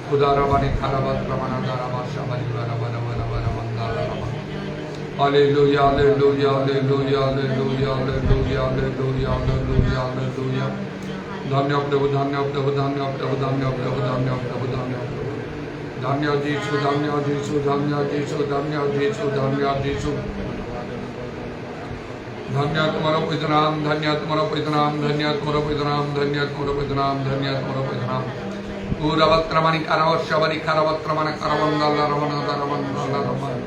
Udarabani Karabat Ramana Darama Shabari Varabara Hallelujah, hallelujah, hallelujah, hallelujah, hallelujah, hallelujah, hallelujah, hallelujah. Dhanya Prabhu, Dhanya Prabhu, Dhanya Prabhu, Dhanya Prabhu, Dhanya Prabhu, Dhanya Prabhu. Dhanya Jisu, Dhanya Jisu, Dhanya Jisu, Dhanya Jisu, Dhanya Jisu. Dhanya Tumhara Pavitra Naam, Dhanya Tumhara Pavitra Naam, Dhanya Tumhara Pavitra Naam, Dhanya Tumhara Pavitra Naam, Dhanya Tumhara Pavitra Naam. Uravatramani Karavashavani Karavatramana Karavandala Ramana Daravandala Ramana.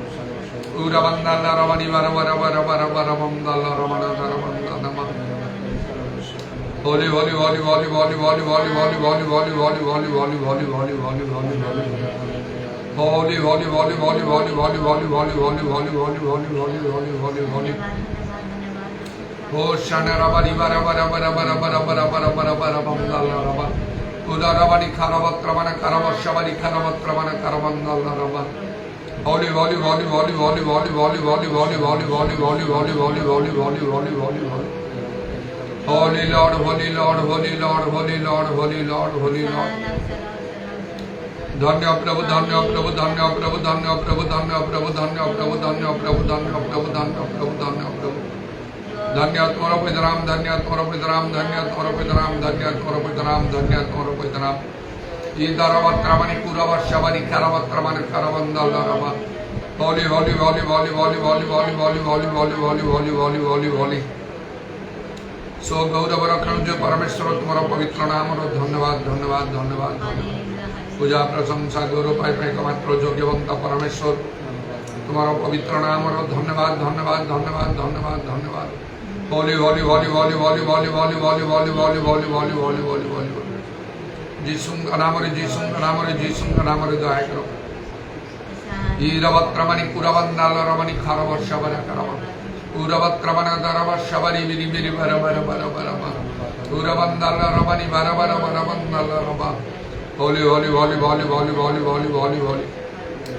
Urabandala Ramani Varavara Varavara Varavandala Ramana Daravandala Ramana. Holy, holy, holy, holy, holy, holy, holy, holy, holy, holy, holy, holy, holy, holy, holy, holy, holy, holy. Holy, holy, holy, holy, holy, holy, holy, holy, holy, holy, holy, holy, holy, holy, holy, holy. Oh, Shana Rabari Varavara Varavara Varavara Varavara Varavandala Ramana. Udarabani Karavatramana Karavashavani Karavatramana Karavandala Ramana. Holy, holy, holy, holy, holy, holy, holy, holy, holy, holy, holy, holy, holy, holy, holy, holy, holy, holy, holy. Holy Lord, holy Lord, holy Lord, holy Lord, holy Lord, holy Lord. Dhanya Prabhu, Dhanya Prabhu, Dhanya Prabhu, Dhanya Prabhu, Dhanya Prabhu, Dhanya Prabhu, Dhanya Prabhu, Dhanya Prabhu, Dhanya Prabhu, Dhanya Prabhu. Dhanya Tumhara Pavitra Naam, Dhanya Tumhara Pavitra Naam, Dhanya Tumhara Pavitra Naam, Dhanya Tumhara Pavitra Naam, Dhanya Tumhara Pavitra Naam. Idaravatramani Kuravashavani Karavatramani Karavandala Rama. Holy, holy, holy, holy, holy, holy, holy, holy, holy, holy, holy, holy, holy, holy, holy. So Gaurav Rakhanjo Parameshwar Tumhara Pavitra Naam ro dhanyavad, dhanyavad, dhanyavad, dhanyavad. Puja prasamsa Gaurav Pai Pai Kamatro Jogyavanta Parameshwar Tumhara Pavitra Naam ro dhanyavad, dhanyavad, dhanyavad, dhanyavad, dhanyavad. Holy, holy, holy, holy, holy, holy, holy, holy, holy, holy, holy, holy, holy, holy, holy. Jisung Anamare, Jisung Anamare, Jisung Anamare Daya Karo. Iravatramani Kuravandala Ramani Karavashavana Karavana. Uravatramana Daravashavari Viri Viri Vara Vara Vara Vara Vara. Uravandala Ramani Vara Vara Vara Vandala Rama. Holy, holy, holy, holy, holy, holy, holy, holy, holy.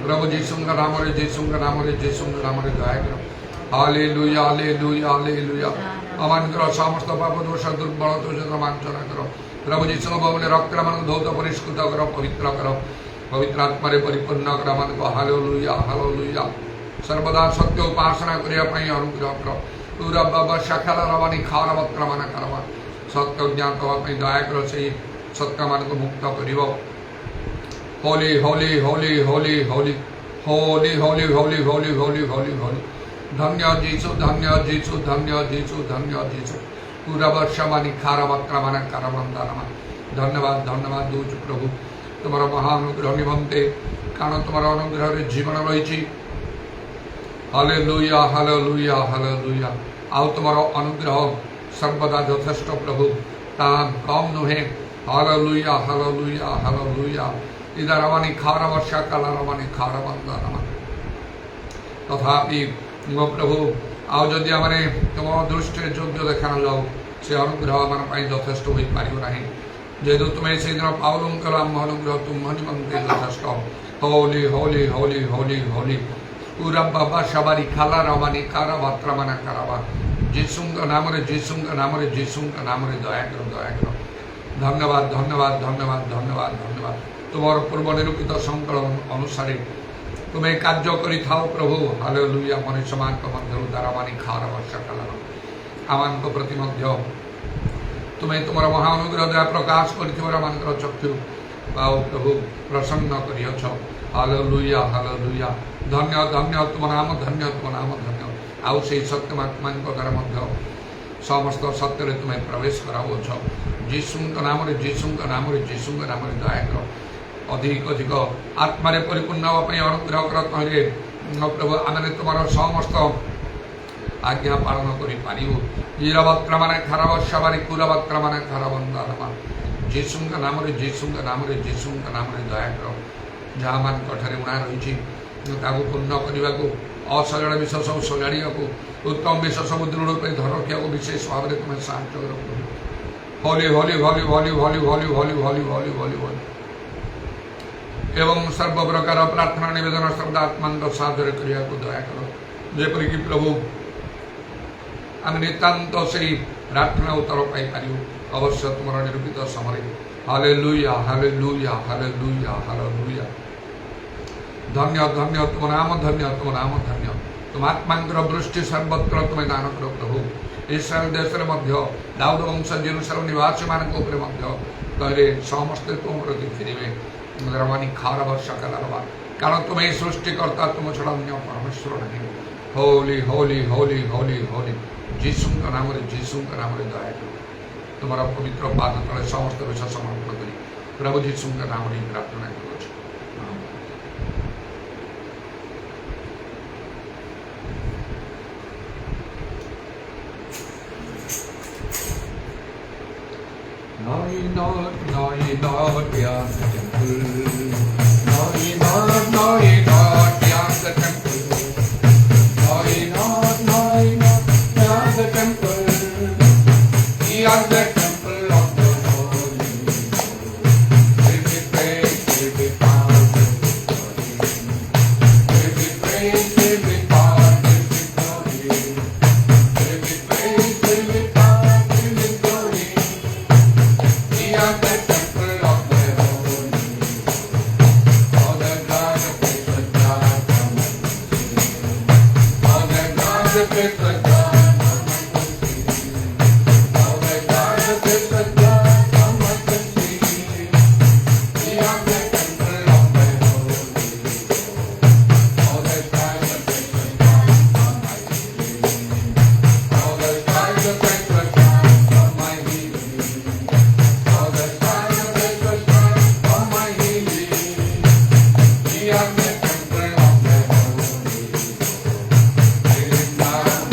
Prabhu Jisung Anamare, Jisung Anamare, Jisung Anamare Daya Karo. Hallelujah, hallelujah, hallelujah. Aman Karo Samasta Papa Dosha Durbala Dosha Ramanchana Karo. प्रभु जी भवने रक्तमान धौत परिष्कृत कर पवित्र कर पवित्र आत्मा परिपूर्ण कर मन को हालेलुया हालेलुया सर्वदा सत्य उपासना करने अनुग्रह कर पूरा बाबा शाखा रवानी खारवत्र मान करवा सत्य ज्ञान करने दया कर से सत्य मान को मुक्त कर होली होली होली होली होली होली होली होली होली होली होली होली धन्य जीसु धन्य जीसु धन्य जीसु धन्य जीसु पूरा वर्षमानी खारवत्रमान करवंदनमा धन्यवाद धन्यवाद दूच प्रभु तुम्हारा महानुग्रह निमंते कारण तुम्हारा अनुग्रह जीवन रही हालेलुया हालेलुया हालेलुया आउ तुम्हारा अनुग्रह सर्वदा यथेष्ट प्रभु तान कम नुहे हालेलुया हालेलुया हालेलुया इधर रवानी खारवर्षा काला रवानी खारवंदनमा तथापि प्रभु आउ जदि आम तुम दृष्टि योग्य देखा जाओ से अनुग्रह आम यथेष्ट हो पार ना जेहेतु तुम्हें से दिन पावलंकर आम अनुग्रह तुम निमंते यथेष्ट होली होली होली होली होली पूरा बाबा सबारी खाला रवानी कारा भात्रा माना करावा जीसुंग नाम रे दया करो धन्यवाद धन्यवाद धन्यवाद धन्यवाद धन्यवाद तुम्हार पूर्व निरूपित संकलन अनुसार तुम्हें कार्य करि थाओ प्रभु हालेलुया मनुष्य मान मध्य दारावानी खार वर्षा काल आमान प्रति मध्य तुम्हें तुम महानुग्रह दया प्रकाश कर चक्षु आओ प्रभु प्रसन्न करियछ हालेलुया हालेलुया धन्य धन्य तुम नाम धन्य आउ से सत्यमात्मा द्वारा मध्य समस्त सत्य तुम्हें प्रवेश कराओछ जीसुंक नाम दया कर अधिक अधिक आत्मा परिपूर्ण होगा अनुग्रह कर प्रभु आम तुम समस्त आज्ञा पालन कर खारवशारी कुरवत्र मान खारवंदरमा जीसुंक नाम दया कर जहाँ मान उणा रही पूर्ण करने को असजड़ा विष सब सजाड़ा उत्तम विष सब दृढ़ पर धर रखा विशेष भाव में तुम्हें साहय कर होली होली होली होली होली होली होली होली होली होली होली एवं सर्व प्रकार प्रार्थना निवेदन श्रद्धात्मा साधर क्रिया को दया करो जेपरी कि प्रभु आम नितांत से प्रार्थना उत्तर पाई অবশ্য তোমরা নিরূপিত সমরে। Hallelujah, hallelujah, hallelujah, hallelujah. ধন্য ধন্য ତୁମ ନାମ, ଧନ୍ୟ ତୁମ ନାମ ଧନ୍ୟ। ତୁମ ଆତ୍ମାଙ୍କର ବୃଷ୍ଟି ସର୍ବତ୍ର ତୁମେ ଦାନ କର ପ୍ରଭୁ। ଇସ୍ରାଏଲ ଦେଶରେ ମଧ୍ୟ ଦାଉଦ ବଂଶ ଜେରୁସାଲେମ ନିବାସୀମାନଙ୍କ ଉପରେ ମଧ୍ୟ କହିଲେ ସମସ୍ତେ ତୁମ ପ୍ରତି ଫିରିବେ। ରବାନି ଖାର ବର୍ଷା କାଲାରବା, କାରଣ ତୁମେ ଏହି ସୃଷ୍ଟିକର୍ତ୍ତା, ତୁମ ଛଡ଼ା ଅନ୍ୟ ପରମେଶ୍ୱର ନାହିଁ। ହୋଲି ହୋଲି ହୋଲି ହୋଲି ହୋଲି। ଯୀଶୁଙ୍କ ନାମରେ, ଯୀଶୁଙ୍କ ନାମରେ ଦୟା କର। ତୁମର ପବିତ୍ର ପାଦ ତଳେ ସମସ୍ତ ବିଷୟ ସମର୍ପଣ କରି ପ୍ରଭୁ ଯୀଶୁଙ୍କ ନାମରେ ପ୍ରାର୍ଥନା କରୁଅଛୁ। No, ye not beyond the temple. No, ye not beyond the temple. No, ye not beyond the temple. Ye are the temple of the Holy Ghost. Will be praised, will be power, will be glory. Will be praised, will be power, will be glory. Will be praised, will be power, will be glory. We are the temple of the Holy Ghost. All the God of faithful God, come and see. All the God of faithful God, come and see. All the God of faithful God, come and see. We are the temple of the Holy Ghost. All the God of faithful God, come my healing. All the God of faithful God, come my healing. All the God of faithful God, come my healing. We are the temple of the Holy Ghost. Kneeling down,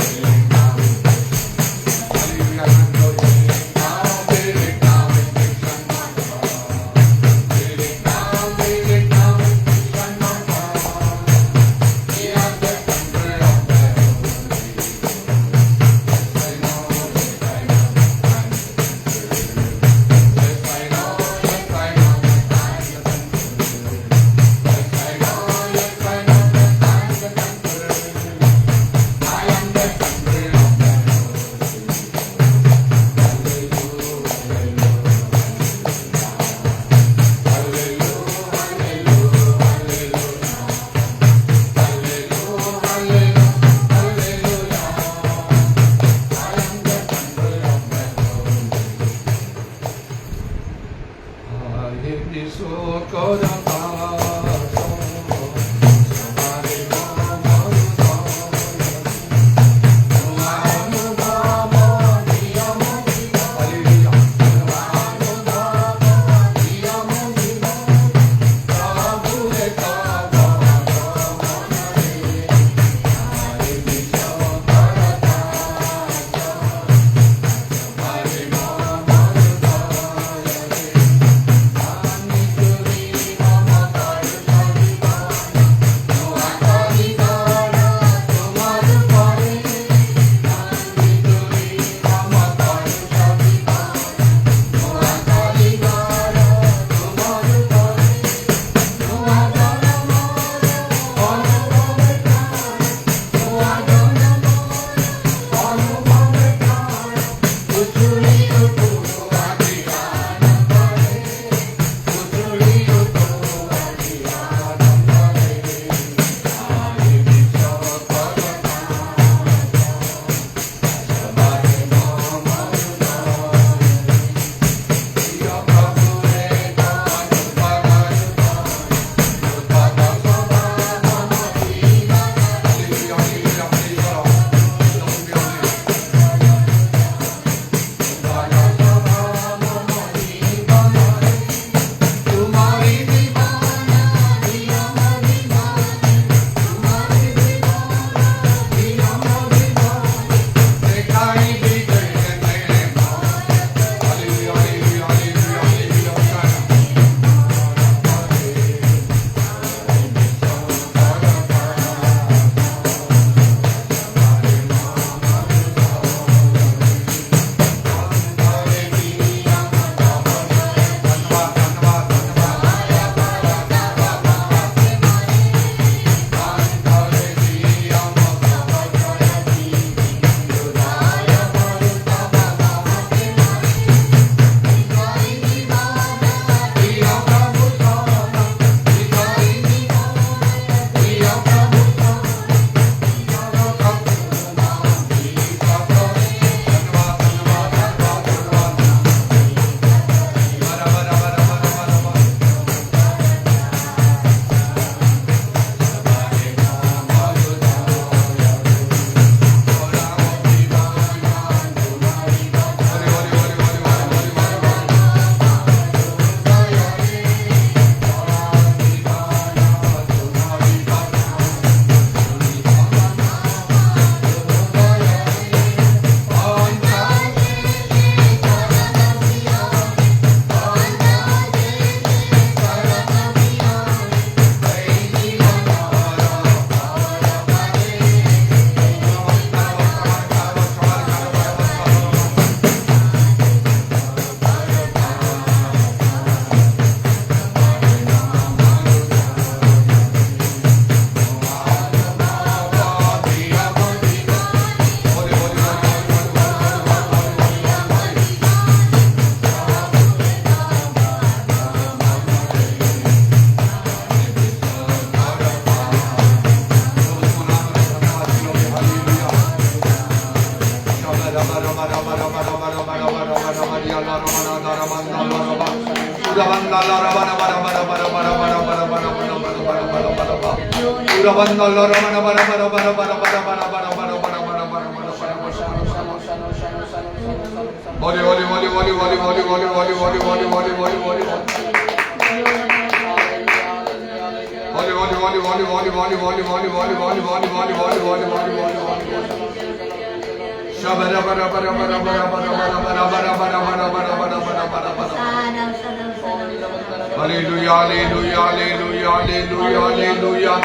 Hallelujah, hallelujah, hallelujah, hallelujah, hallelujah.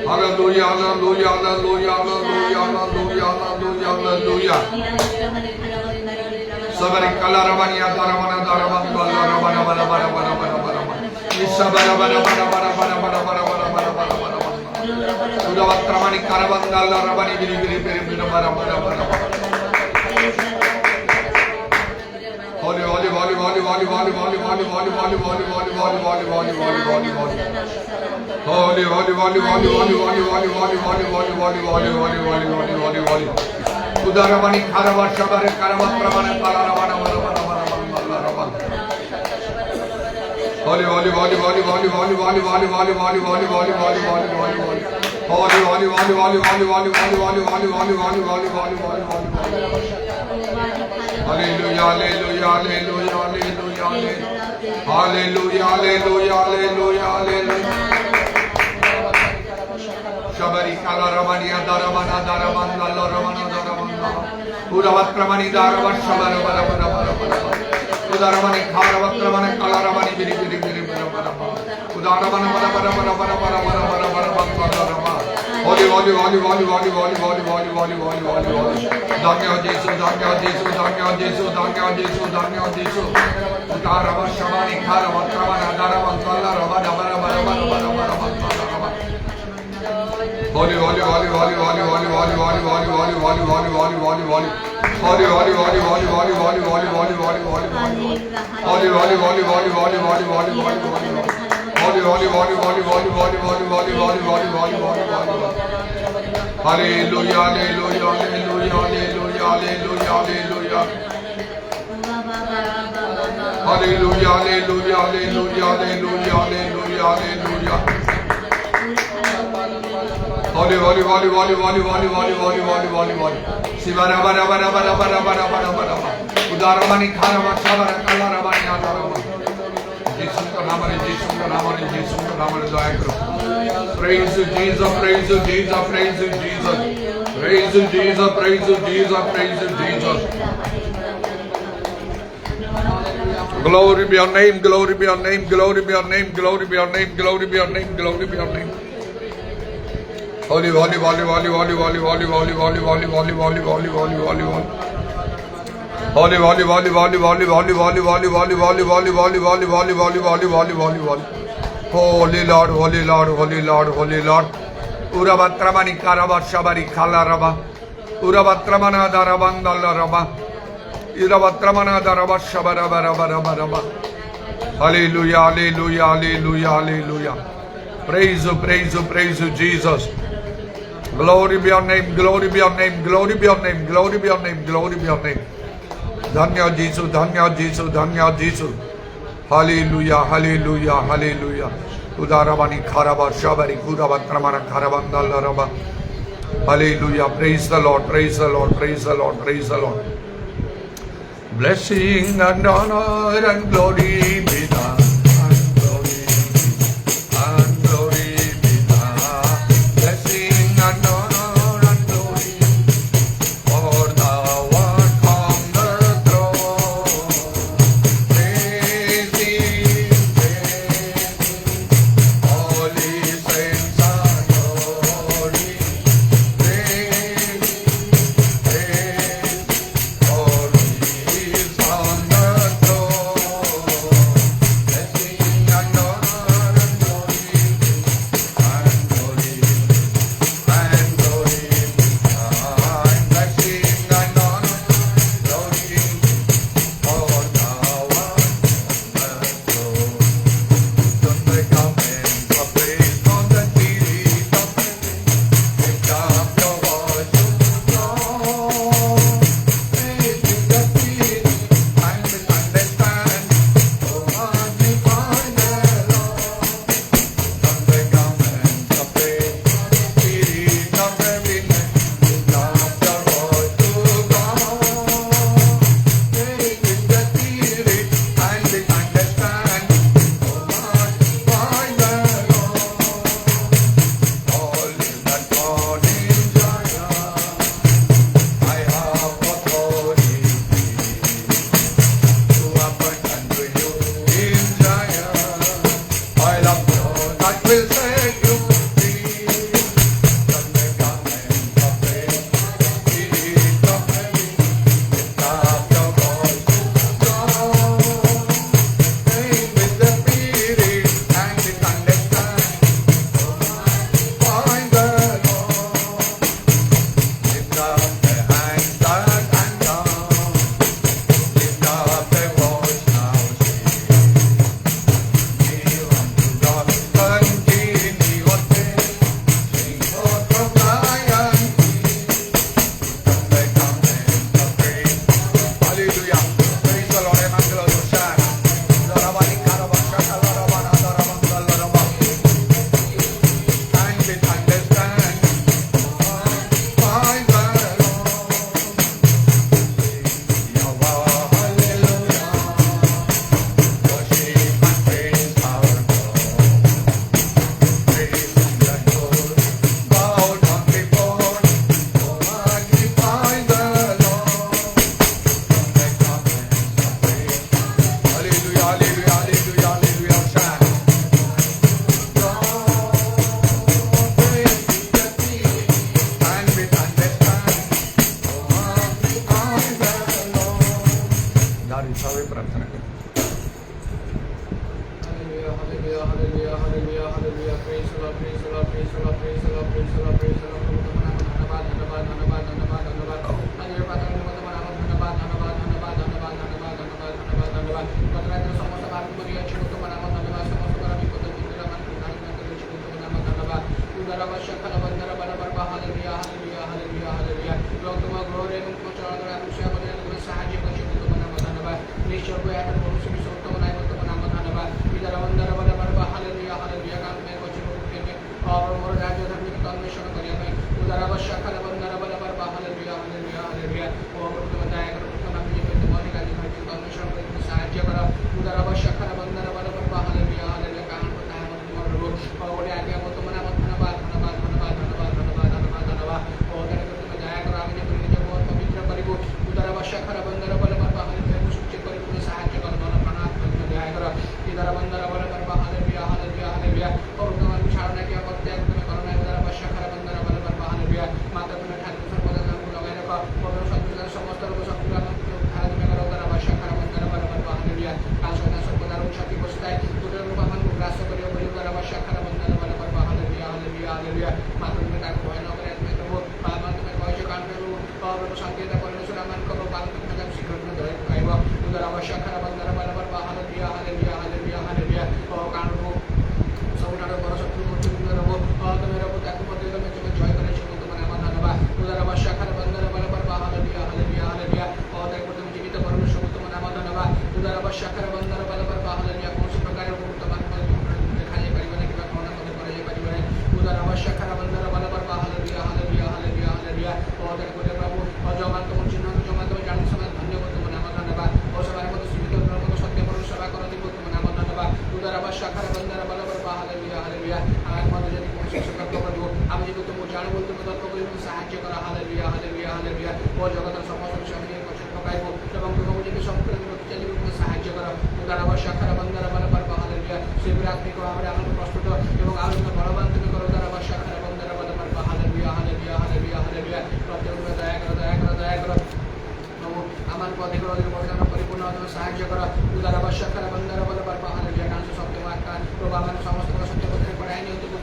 Hallelujah, hallelujah, hallelujah, hallelujah, hallelujah, hallelujah, hallelujah. Sabari kalarabani adaramana daramana daramana bara bara bara bara bara bara. Isabara bara bara bara bara bara bara bara bara bara bara. Sudavatramani karabandalla rabani biri biri biri biri bara bara bara bara. Holy, holy, holy, holy, holy, holy, holy, holy, holy, holy, holy, holy, holy, holy, holy, holy, holy, holy. Holy, holy, holy, holy, holy, holy, holy, holy, holy, holy, holy, holy, holy, holy, holy, holy, holy. Udaramani karava shabare karava pramane palarabana varabana varabana varabana. Holy, holy, holy, holy, holy, holy, holy, holy, holy, holy, holy, holy, holy, holy, holy, holy. Holy, holy, holy, holy, holy, holy, holy, holy, holy, holy, holy, holy, holy, holy, holy. Hallelujah, hallelujah, hallelujah, hallelujah, hallelujah, hallelujah, hallelujah, hallelujah. Shabari kala ramani daramana daramana daramana daramana. Udavatramani daravat shabara bara bara bara bara. Udaramani kharavatramani kala ramani biri biri biri bara bara bara. Udaramana bara bara bara bara bara bara bara bara bara bara. Holy, holy, holy, holy, holy, holy, holy, holy, holy, holy, holy, holy. Danya Jesu, Danya Jesu, Danya Jesu, Danya Jesu, Danya Jesu. Udarava shabani kharavatramana daravat kala ramana bara bara bara bara bara bara. Holy, holy, holy, holy, holy, holy, holy, holy, holy, holy, holy, holy, holy, holy, holy. Holy, holy, holy, holy, holy, holy, holy, holy, holy, holy, holy. Holy, holy, holy, holy, holy, holy, holy, holy, holy. Holy, holy, holy, holy, holy, holy, holy, holy, holy, holy, holy, holy. Hallelujah, hallelujah, hallelujah, hallelujah, hallelujah, hallelujah. Hallelujah, hallelujah, hallelujah, hallelujah, hallelujah, hallelujah. Holy, holy, holy, holy, holy, holy, holy, holy, holy, holy, holy. Sivara bara bara bara bara bara bara bara bara. Udaramani kharava shavara kalarabani adarama. Jesus ka naam re, Jesus ka naam re, Jesus ka naam re daya karo. Praise you, Jesus, praise you, Jesus, praise you, Jesus. Praise you, Jesus, praise you, Jesus, praise you, Jesus. Glory be your name, glory be your name, glory be your name, glory be your name, glory be your name, glory be your name. Holy, holy, holy, holy, holy, holy, holy, holy, holy, holy, holy, holy, holy, holy, holy, holy. Holy, holy, holy, holy, holy, holy, holy, holy, holy, holy, holy, holy, holy, holy, holy, holy, holy, holy, holy. Holy Lord, holy Lord, holy Lord, holy Lord. Uravatramani karava shabari kalarava. Uravatramana daravandala rava. Uravatramana darava shabara bara bara bara. Hallelujah, hallelujah, hallelujah, hallelujah. Praise you, praise you, praise you, Jesus. Glory be your name, glory be your name, glory be your name, glory be your name, glory be your name. Dhanya Jesu, Dhanya Jesu, Dhanya Jesu. Hallelujah, hallelujah, hallelujah. Udaravani kharava shabari kudavatramana kharavandala rava. Hallelujah, praise the Lord, praise the Lord, praise the Lord, praise the Lord. Blessing and honor and glory be done. এবং তোমার গ্রহরে এবং তোমার চলাচল এবং সেবা করে তোমার সাহায্য করছে তোমার নাম ধন্যবাদ নিশ্চয় করে এখন মনুষ্য বিশ্ব উত্তম নাই তোমার নাম ধন্যবাদ ইদারা বন্দারা বলে বারবা হালেলুয়া হালেলুয়া কারণ মে করছে প্রভুকে और मोर राज्य धर्म के अन्वेषण करिया में उदारा बशा खाला बंदारा बला बारबा हालेलुया हालेलुया हालेलुया ओ प्रभु दया करो प्रभु नाम जी के मौलिक अधिकार के अन्वेषण करने साहाय्य करो उदारा बशा खाला बंदारा बला बारबा हालेलुया हालेलुया कान को ताहा मत मोर प्रभु और आगे मत मना मत धन्यवाद धन्यवाद धन्यवाद धन्यवाद धन्यवाद धन्यवाद धन्यवाद ओ दया करो प्रभु दया करो आगे जो निज को पवित्र करिबो उदारा बशा खाला बंदारा बला बारबा हालेलुया सुचित करि पुनः साहाय्य करो मन प्राणात्मा दया करो इदारा बंदारा बला बारबा हालेलुया हालेलुया हालेलुया और तुम्हारी विचारणा किया करते हैं तुम्हें करुणा उदारा बशा खाला बंदारा बला बारबा हालेलुया माता तुम्हें ठाकुर सर्वदा नाम को लगाए रखो और सब समस्त लोग सब पूरा धारा तुम्हें करो उदारा बशा खाला बंदारा बला बारबा हालेलुया काशना सर्वदा उच्चति बसताय उदारा रूपा मन को ग्रास करियो बलि उदारा बशा खाला बंदारा बला बारबा हालेलुया हालेलुया हालेलुया माता तुम्हें ठाकुर भय न करे तुम्हें प्रभु पावन तुम्हें कहे जो कान करो और शांति दा परमेश्वर मन को पालन तुम्हें जब शीघ्र में धरे पाइबो उदारा बशा खाला बंदारा बला बारबा हालेलुया हालेलुया हालेलुया हालेलुया और कान को सबुठारो बड़ शत्रु मृत्यु रहो तुम्हें रहो ताकि मध्य तुम्हें तुम्हें जय करे छो तुम्हारे नाम धन्यवाद उदारा बशा खाला बंदारा बला बारबा हालेलुया हालेलुया हालेलुया और देखो तुम जीवित परमेश्वर तुम्हारे नाम धन्यवाद उदारा बशा खाला बंदारा बला बारबा हालेलुया कौन सी प्रकार वर्तमान में देखा जाए परिवार के बाद होना मत करे परिवार उदारा बशा खाला बंदारा बला बारबा हालेलुया हालेलुया हालेलुया हालेलुया और देखो प्रभु और जो मान तुम चिन्ह जो मान तुम जान समय धन्यवाद तुम्हारे नाम धन्यवाद और सवारे मत जीवित परमेश्वर सत्य परमेश्वर सेवा करो दिबो तुम्हारे नाम धन्यवाद उदारा बशा खाला बंदारा बला बारबा हालेलुया हालेलुया आज मत जदी कोन संकल्प करियो আমি যদি তুমি জানো বলতে তর্ক করি সাহায্য করা হালেলুয়া হালেলুয়া হালেলুয়া ও জগতের সমস্ত বিষয় আমি পছন্দ পকাইব এবং তুমি যদি সম্পূর্ণ চালিয়ে তুমি সাহায্য করো উদারা বর্ষা খারা বন্দারা বলা পারবা হালেলুয়া শিবরাত্রিক ভাবে আমাদের প্রস্তুত এবং আরো বলবান তুমি করো উদারা বর্ষা খারা বন্দারা বলা পারবা হালেলুয়া হালেলুয়া হালেলুয়া হালেলুয়া প্রত্যেক দয়া করো দয়া করো দয়া করো প্রভু আমার পথে করো বর্তমান পরিপূর্ণ তুমি সাহায্য করো উদারা বর্ষা খারা বন্দারা বলা পারবা হালেলুয়া ডান্স সত্য মার্কা প্রভু আমার সমস্ত সত্য পথে পড়াই নিয়ন্ত্রণ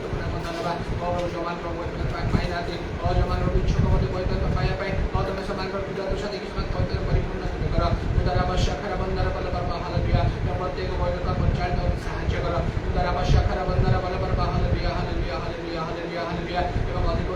और जमान प्रभु पाई जाते और जमान इच्छुक मध्य बैठक पाया पाए और तुम्हें समान कर पूजा दूसरा देखिए समान पवित्र परिपूर्ण तुम्हें करो उदारा बशा खरा बंदारा बल पर हालेलुया प्रत्येक बैठक परिचालित और साहाय्य करो उदारा बशा खरा बंदारा बल पर hallelujah hallelujah hallelujah hallelujah hallelujah एवं अधिक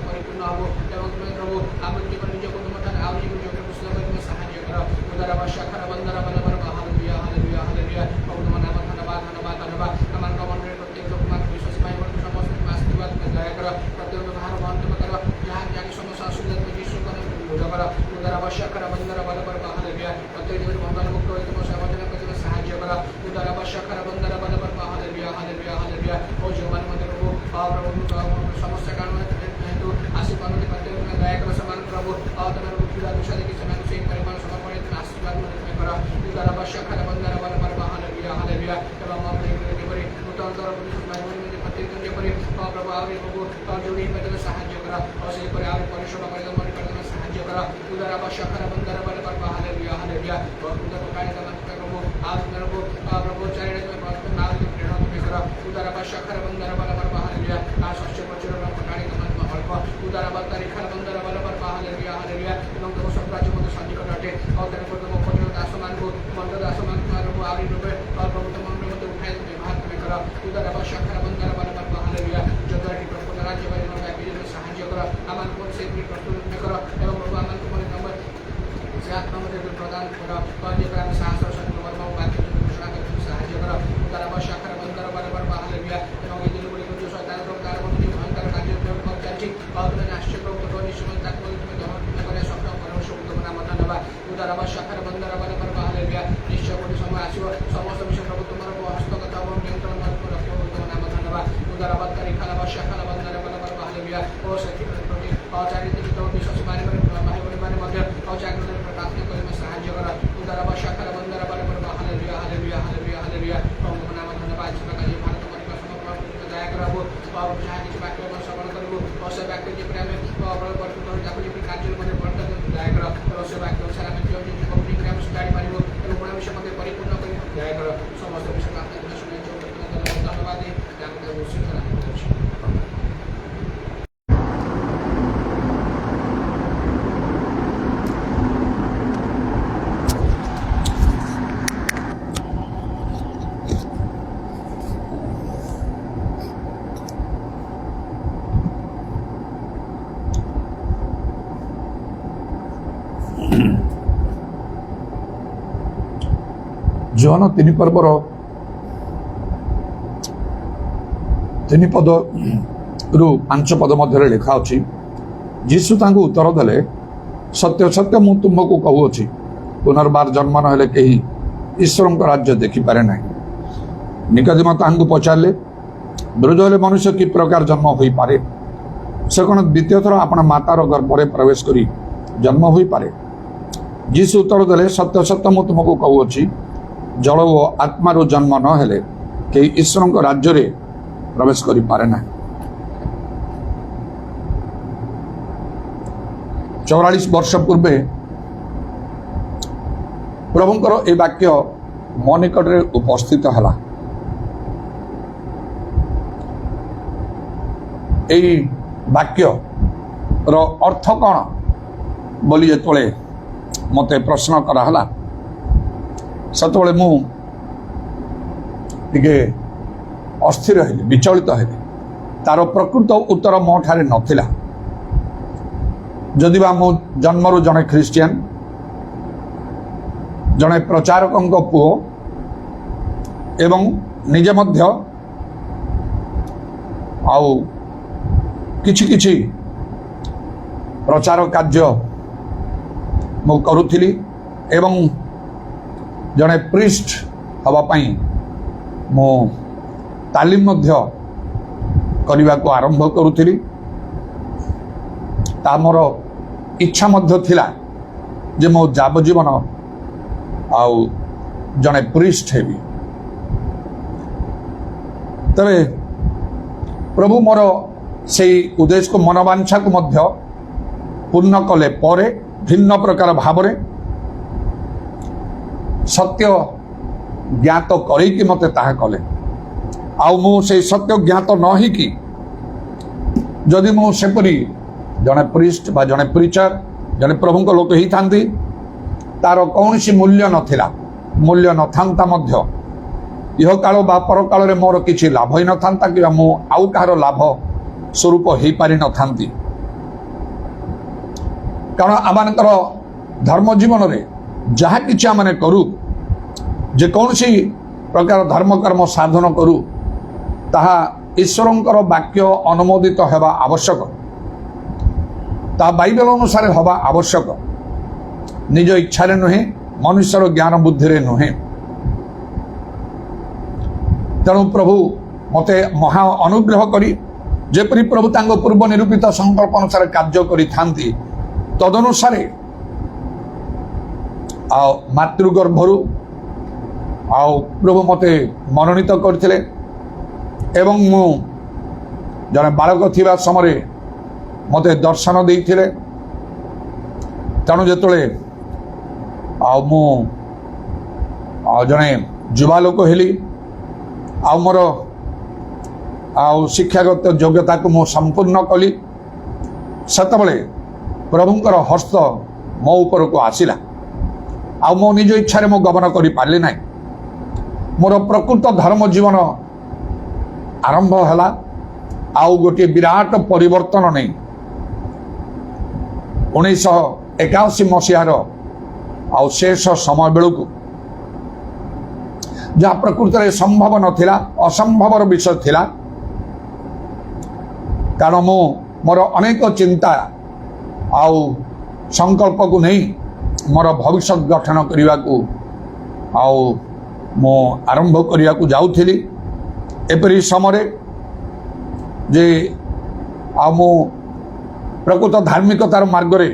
परिपूर्ण हबो एवं तुम्हें प्रभु आमन जीवन निजको तुम्हारे आव जीवन जो पुस्तक में साहाय्य करो उदारा बशा खरा बंदारा बल पर हालेलुया हालेलुया हालेलुया और तुम्हारे नाम धन्यवाद धन्यवाद धन्यवाद हमार कमन रे प्रत्येक लोग मान विश्वास पाए और समस्त आशीर्वाद में दया करो प्रत्येक व्यवहार मान तुम करो जहां जहां समस्या सुविधा में यीशु का नाम पूजा करो उदारा बशा खरा बंदारा बल पर हालेलुया प्रत्येक जीवन बंधन मुक्त होए तुम सेवा जन को तुम साहाय्य करो उदारा बशा खरा बंदारा बल पर हालेलुया हालेलुया हालेलुया ओ जीवन में प्रभु प्रभु समस्या कारण हेतु आशीर्वाद में प्रत्येक में दया करो समान प्रभु और तुम्हारे पूजा दूसरा देखिए समान से परिमाण समर्पण आशीर्वाद में करो उदारा बशा खरा बंदारा बल पर हालेलुया हालेलुया एवं हम के परि नूतन तौर पर प्रत्येक दिन परि प्रभु आवे प्रभु जोड़ी में तुम्हें साहाय्य करा और से पर आवे परिश्रम करे मन कर तुम्हें साहाय्य करा उदारा बशा खरा बंदारा बल पर हालेलुया हालेलुया और उधर पकाने का मन प्रभु आज प्रभु प्रभु चाहे में प्रार्थना नाम की प्रेरणा तुम्हें करा उदारा बशा खरा बंदारा बल पर हालेलुया आज सच्चे प्रचुर पकाने का मन हल्प उदारा बल खरा बंदारा बल पर हालेलुया हालेलुया एवं तुम सब राज्य मध्य शांति करटे और तेरे को तुम पचो दासमान को मंद दासमान को आवी रूपे और प्रभु तुम मन में उठाए तुम्हें भाग तुम्हें करा उदारा बशा खरा बंदारा बल पर हालेलुया जदर की प्रभु राज्य बारे में व्यापी में साहाय्य करा अमान को से भी प्रस्तुत में करा एवं प्रभु अमान को बोले नंबर से आत्मा में प्रदान करा और जे पर साहस और शक्ति वर्मा बाकी घोषणा करके साहाय्य करा उदारा बशा खरा बंदारा बल पर हालेलुया एवं ये दिन को जो शैतान प्रकार को जो भयंकर कार्य में चलची और तुम्हें आश्चर्य को निश्चय तक को तुम्हें दोनों तुम्हें करे सब परमेश्वर को नाम धन्यवाद उदारा बशा खरा बंदारा बल पर हालेलुया निश्चय को समय आसीव समस्त विषय प्रभु तुम्हारे हस्तगत और नियंत्रण में रखो तुम्हारे नाम धन्यवाद उदारा बत्तरी खाला बशा खाला बंदारा बल पर हालेलुया और सच्ची प्रति और चारित्रिक तो विश्वास माने भाई बड़े माने मध्य और जागरण प्रार्थना करे में साहाय्य करा उदारा बशा खाला बंदारा बल पर हालेलुया हालेलुया हालेलुया हालेलुया और नाम धन्यवाद इसका कार्य भारत परिवार समर्पण दया कराबो और जहां किसी वाक्य को श्रवण करबो और से वाक्य के प्रेम और परिपूर्ण हो जाको जे कार्य में वर्णन दया करा और से वाक्य अनुसार हम जो जो कंपनी प्रेम स्टार्ट मारिबो और गुण विषय में परिपूर्ण करी दया करा समस्त विषय प्रार्थना सुने जो धन्यवाद दे जान के उसी तरह ଜୋହନ 3 ପର୍ବର 3 ପଦରୁ 5 ପଦ ମଧ୍ୟରେ ଲେଖା ଅଛି, ଯୀଶୁ ତାଙ୍କୁ ଉତ୍ତର ଦେଲେ, ସତ୍ୟ ସତ୍ୟ ମୁଁ ତୁମକୁ କହୁଅଛି, ପୁନର୍ବାର ଜନ୍ମ ନ ହେଲେ କେହି ଈଶ୍ୱରଙ୍କ ରାଜ୍ୟ ଦେଖିପାରେ ନାହିଁ। ନିକୋଦେମ ତାହାଙ୍କୁ ପଚାରିଲେ, ବୃଦ୍ଧ ହେଲେ ମନୁଷ୍ୟ କି ପ୍ରକାର ଜନ୍ମ ହୋଇପାରେ? ସେ କ'ଣ ଦ୍ୱିତୀୟ ଥର ଆପଣ ମାତାର ଗର୍ଭରେ ପ୍ରବେଶ କରି ଜନ୍ମ ହୋଇପାରେ? ଯୀଶୁ ଉତ୍ତର ଦେଲେ, ସତ୍ୟ ସତ୍ୟ ମୁଁ ତୁମକୁ କହୁଅଛି, ଜଳ ଓ ଆତ୍ମାରୁ ଜନ୍ମ ନ ହେଲେ କେହି ଈଶ୍ୱରଙ୍କ ରାଜ୍ୟରେ ପ୍ରବେଶ କରିପାରେ ନାହିଁ। 44 ବର୍ଷ ପୂର୍ବେ ପ୍ରଭୁଙ୍କର ଏ ବାକ୍ୟ ମୋ ନିକଟରେ ଉପସ୍ଥିତ ହେଲା। এই ବାକ୍ୟର ଅର୍ଥ କ'ଣ ବୋଲି ଯେତେବେଳେ ମୋତେ ପ୍ରଶ୍ନ କରାହେଲା, ସେତେବେଳେ ମୁଁ ଟିକେ ଅସ୍ଥିର ହେଲି, ବିଚଳିତ ହେଲି। ତାର ପ୍ରକୃତ ଉତ୍ତର ମୋ ଠାରେ ନଥିଲା। ଯଦିବା ମୁଁ ଜନ୍ମରୁ ଜଣେ ଖ୍ରୀଷ୍ଟିଆନ, ଜଣେ ପ୍ରଚାରକଙ୍କ ପୁଅ ଏବଂ ନିଜେ ମଧ୍ୟ ଆଉ କିଛି କିଛି ପ୍ରଚାର କାର୍ଯ୍ୟ ମୁଁ କରୁଥିଲି ଏବଂ ଜଣେ ପ୍ରିଷ୍ଟ ହେବା ପାଇଁ ମୁଁ ତାଲିମ ମଧ୍ୟ କରିବାକୁ ଆରମ୍ଭ କରୁଥିଲି। ତା ମୋର ଇଚ୍ଛା ମଧ୍ୟ ଥିଲା ଯେ ମୋ ଯାବଜୀବନ ଆଉ ଜଣେ ପ୍ରିଷ୍ଟ ହେବି। ତେବେ ପ୍ରଭୁ ମୋର ସେହି ଉଦ୍ଦେଶ୍ୟକୁ, ମନୋବାଞ୍ଛାକୁ ମଧ୍ୟ ପୂର୍ଣ୍ଣ କଲେ ପରେ ଭିନ୍ନ ପ୍ରକାର ଭାବରେ ସତ୍ୟ ଜ୍ଞାତ କରେଇକି ମୋତେ ତାହା କଲେ। ଆଉ ମୁଁ ସେଇ ସତ୍ୟ ଜ୍ଞାତ ନ ହେଇକି ଯଦି ମୁଁ ସେପରି ଜଣେ ପ୍ରିଷ୍ଟ ବା ଜଣେ ପ୍ରିଚର, ଜଣେ ପ୍ରଭୁଙ୍କ ଲୋକ ହେଇଥାନ୍ତି, ତାର କୌଣସି ମୂଲ୍ୟ ନଥିଲା। ମୂଲ୍ୟ ନଥାନ୍ତା ମଧ୍ୟ ଇହକାଳ ବା ପରକାଳରେ ମୋର କିଛି ଲାଭ ହେଇନଥାନ୍ତା, କିମ୍ବା ମୁଁ ଆଉ କାହାର ଲାଭ ସ୍ୱରୂପ ହେଇପାରିନଥାନ୍ତି। କାରଣ ଆମମାନଙ୍କର ଧର୍ମ ଜୀବନରେ ଯାହା କିଛି ଆମେ କରୁ, ଯେକୌଣସି ପ୍ରକାର ଧର୍ମକର୍ମ ସାଧନ କରୁ, ତାହା ଈଶ୍ୱରଙ୍କର ବାକ୍ୟ ଅନୁମୋଦିତ ହେବା ଆବଶ୍ୟକ। ତାହା ବାଇବେଲ ଅନୁସାରେ ହେବା ଆବଶ୍ୟକ। ନିଜ ଇଚ୍ଛାରେ ନୁହେଁ, ମନୁଷ୍ୟର ଜ୍ଞାନ ବୁଦ୍ଧିରେ ନୁହେଁ। ତେଣୁ ପ୍ରଭୁ ମୋତେ ମହା ଅନୁଗ୍ରହ କରି ଯେପରି ପ୍ରଭୁ ତାଙ୍କ ପୂର୍ବ ନିରୂପିତ ସଂକଳ୍ପ ଅନୁସାରେ କାର୍ଯ୍ୟ କରିଥାନ୍ତି, ତଦନୁସାରେ ଆଉ ମାତୃଗର୍ଭରୁ ଆଉ ପ୍ରଭୁ ମୋତେ ମନୋନୀତ କରିଥିଲେ ଏବଂ ମୁଁ ଜଣେ ବାଳକ ଥିବା ସମୟରେ ମୋତେ ଦର୍ଶନ ଦେଇଥିଲେ। ତେଣୁ ଯେତେବେଳେ ଆଉ ମୁଁ ଜଣେ ଯୁବା ଲୋକ ହେଲି, ଆଉ ମୋର ଆଉ ଶିକ୍ଷାଗତ ଯୋଗ୍ୟତାକୁ ମୁଁ ସମ୍ପୂର୍ଣ୍ଣ କଲି, ସେତେବେଳେ ପ୍ରଭୁଙ୍କର ହସ୍ତ ମୋ ଉପରକୁ ଆସିଲା। ଆଉ ମୋ ନିଜ ଇଚ୍ଛାରେ ମୁଁ ଗମନ କରିପାରିଲି ନାହିଁ। ମୋର ପ୍ରକୃତ ଧର୍ମ ଜୀବନ ଆରମ୍ଭ ହେଲା। ଆଉ ଗୋଟିଏ ବିରାଟ ପରିବର୍ତ୍ତନ ନେଇ 1981 ମସିହାର ଆଉ ଶେଷ ସମୟ ବେଳକୁ, ଯାହା ପ୍ରକୃତରେ ସମ୍ଭବ ନଥିଲା, ଅସମ୍ଭବର ବିଷୟ ଥିଲା। କାରଣ ମୁଁ ମୋର ଅନେକ ଚିନ୍ତା ଆଉ ସଂକଳ୍ପକୁ ନେଇ ମୋର ଭବିଷ୍ୟତ ଗଠନ କରିବାକୁ ଆଉ ମୁଁ ଆରମ୍ଭ କରିବାକୁ ଯାଉଥିଲି। ଏପରି ସମୟରେ ଯେ ଆଉ ମୁଁ ପ୍ରକୃତ ଧାର୍ମିକତାର ମାର୍ଗରେ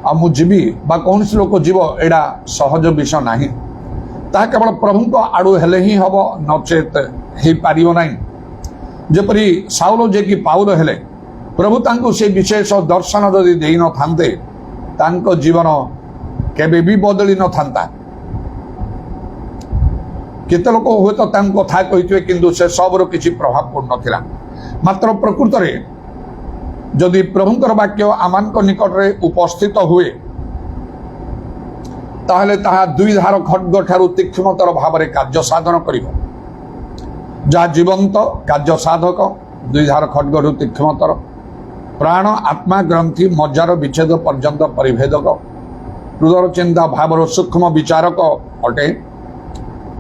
ଆଉ ମୁଁ ଯିବି ବା କୌଣସି ଲୋକ ଯିବ, ଏଇଟା ସହଜ ବିଷୟ ନାହିଁ। ତାହା କେବଳ ପ୍ରଭୁଙ୍କ ଆଡ଼ୁ ହେଲେ ହିଁ ହେବ, ନଚେତ ହେଇପାରିବ ନାହିଁ। ଯେପରି ସାଉଲ ଯିଏକି ପାଉଲ ହେଲେ, ପ୍ରଭୁ ତାଙ୍କୁ ସେ ବିଶେଷ ଦର୍ଶନ ଯଦି ଦେଇନଥାନ୍ତେ, ତାଙ୍କ ଜୀବନ କେବେ ବି ବଦଳି ନଥାନ୍ତା। କେତେ ଲୋକ ହୁଏତ ତାଙ୍କ କଥା କହିଥିବେ, କିନ୍ତୁ ସେ ସବୁର କିଛି ପ୍ରଭାବ ପଡ଼ୁନଥିଲା। ମାତ୍ର ପ୍ରକୃତରେ ଯଦି ପ୍ରଭୁଙ୍କର ବାକ୍ୟ ଆମମାନଙ୍କ ନିକଟରେ ଉପସ୍ଥିତ ହୁଏ, ତାହେଲେ ତାହା ଦୁଇ ଧାର ଖଡ୍ଗ ଠାରୁ ତୀକ୍ଷ୍ଣତର ଭାବରେ କାର୍ଯ୍ୟ ସାଧନ କରିବ। ଯାହା ଜୀବନ୍ତ କାର୍ଯ୍ୟ ସାଧକ, ଦୁଇ ଧାର ଖଡ୍ଗରୁ ତୀକ୍ଷ୍ଣତର, ପ୍ରାଣ ଆତ୍ମା ଗ୍ରନ୍ଥି ମଜ୍ଜାର ବିଚ୍ଛେଦ ପର୍ଯ୍ୟନ୍ତ ପରିଭେଦକ, ହୃଦୟର ଚିନ୍ତା ଭାବର ସୂକ୍ଷ୍ମ ବିଚାରକ ଅଟେ।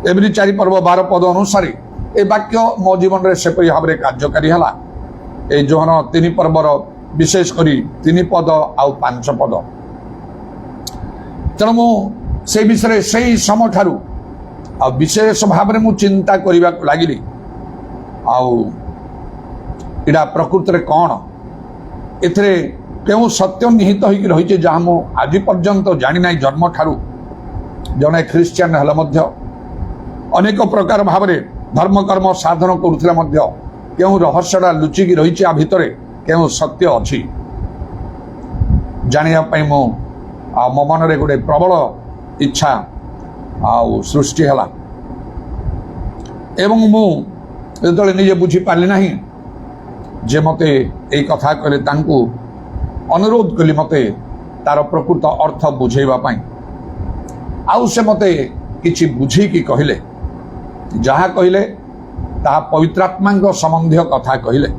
एवरी 4 पर्व 12 पद अनुसार ए वाक्य मो जीवन में सेपरी भाव में कार्यकारी है ए जोहन 3 पर्वर विशेष करी 3 पद आउ 5 पद तेणु से विषय से ही समय ठारू आ विशेष भाव में चिंता करने को लगिली आड़ा प्रकृत में कौन एथे क्यों सत्य निहित होकर रही जहाँ मु आज पर्यंत जानी ना जन्म ठारू जड़े ख्रीस्टियान हेले मध्य अनेक प्रकार भाव में धर्म कर्म साधन करुले क्यों रहस्यटा लुचिकी रही आ भितर क्यों सत्य अच्छी जानापी मो मन में गोटे प्रबल इच्छा आउ सृष्टि है एवं मुझे निजे बुझी पारि ना जे मते ये कथा कहले तांकु अनुरोध कली मते तार प्रकृत अर्थ बुझेवाई आउ से मते किछि बुझेकी कहले जहा कहले ता पवित्रात्मा संबंधी कथा कहले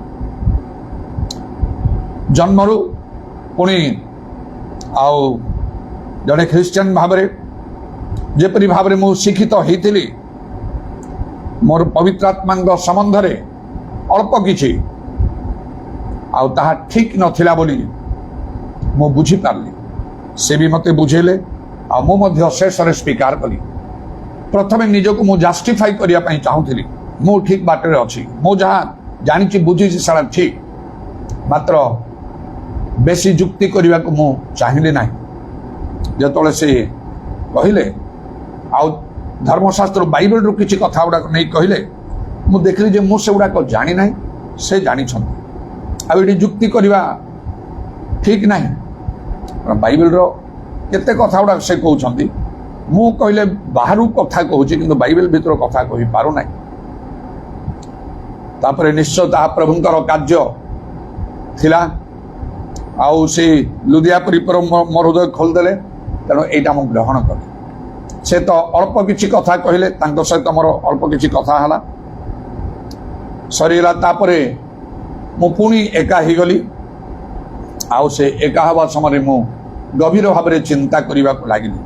जन्मरु पुणी आउ जड़े ख्रीस्टियान भाव जेपरी भाव में शिक्षित होती मोर पवित्रात्मा संबंध में अल्प किछि आउ ताहा ठीक नथिला बोली मु बुझी पारली से भी मते बुझेले आ मु मध्य शेष रे स्वीकार कली प्रथमे निजको मु जस्टिफाई करिया पई चाहूथिली मु ठीक बाटे रे अछि मु जहा जानिछि बुझिछि सारा ठीक मात्र बेसी जुक्ति करने को मु चाहिए ना जो से कहले आउ धर्मशास्त्र बाइबल रु किसी कथा गुड़ाक नहीं कहले मु देखली जे मु से गुड़ाक जानी ना से जानी आउ जुक्ति करवा ठीक ना बाइबल रो केते कथा गुड़ाक से कहउछंती मु कहले बाहरु कथा कहूछि किंतु बाइबल भीतर कथा कहि पारु ना तापरे निश्चय ता प्रभुंकर कार्य थिला आउ से लुधियापुरी पर मोर हृदय खोलदेले तेणु यहाँ मुझे ग्रहण कले से तो अल्प किछि कथा कहले तांको सहित मोर अल्प किछि कथा हला सरीला तापरे मु पुणी एका ही गली आउ से एका हवा समय मु गभीर भाव में चिंता करने को लगिली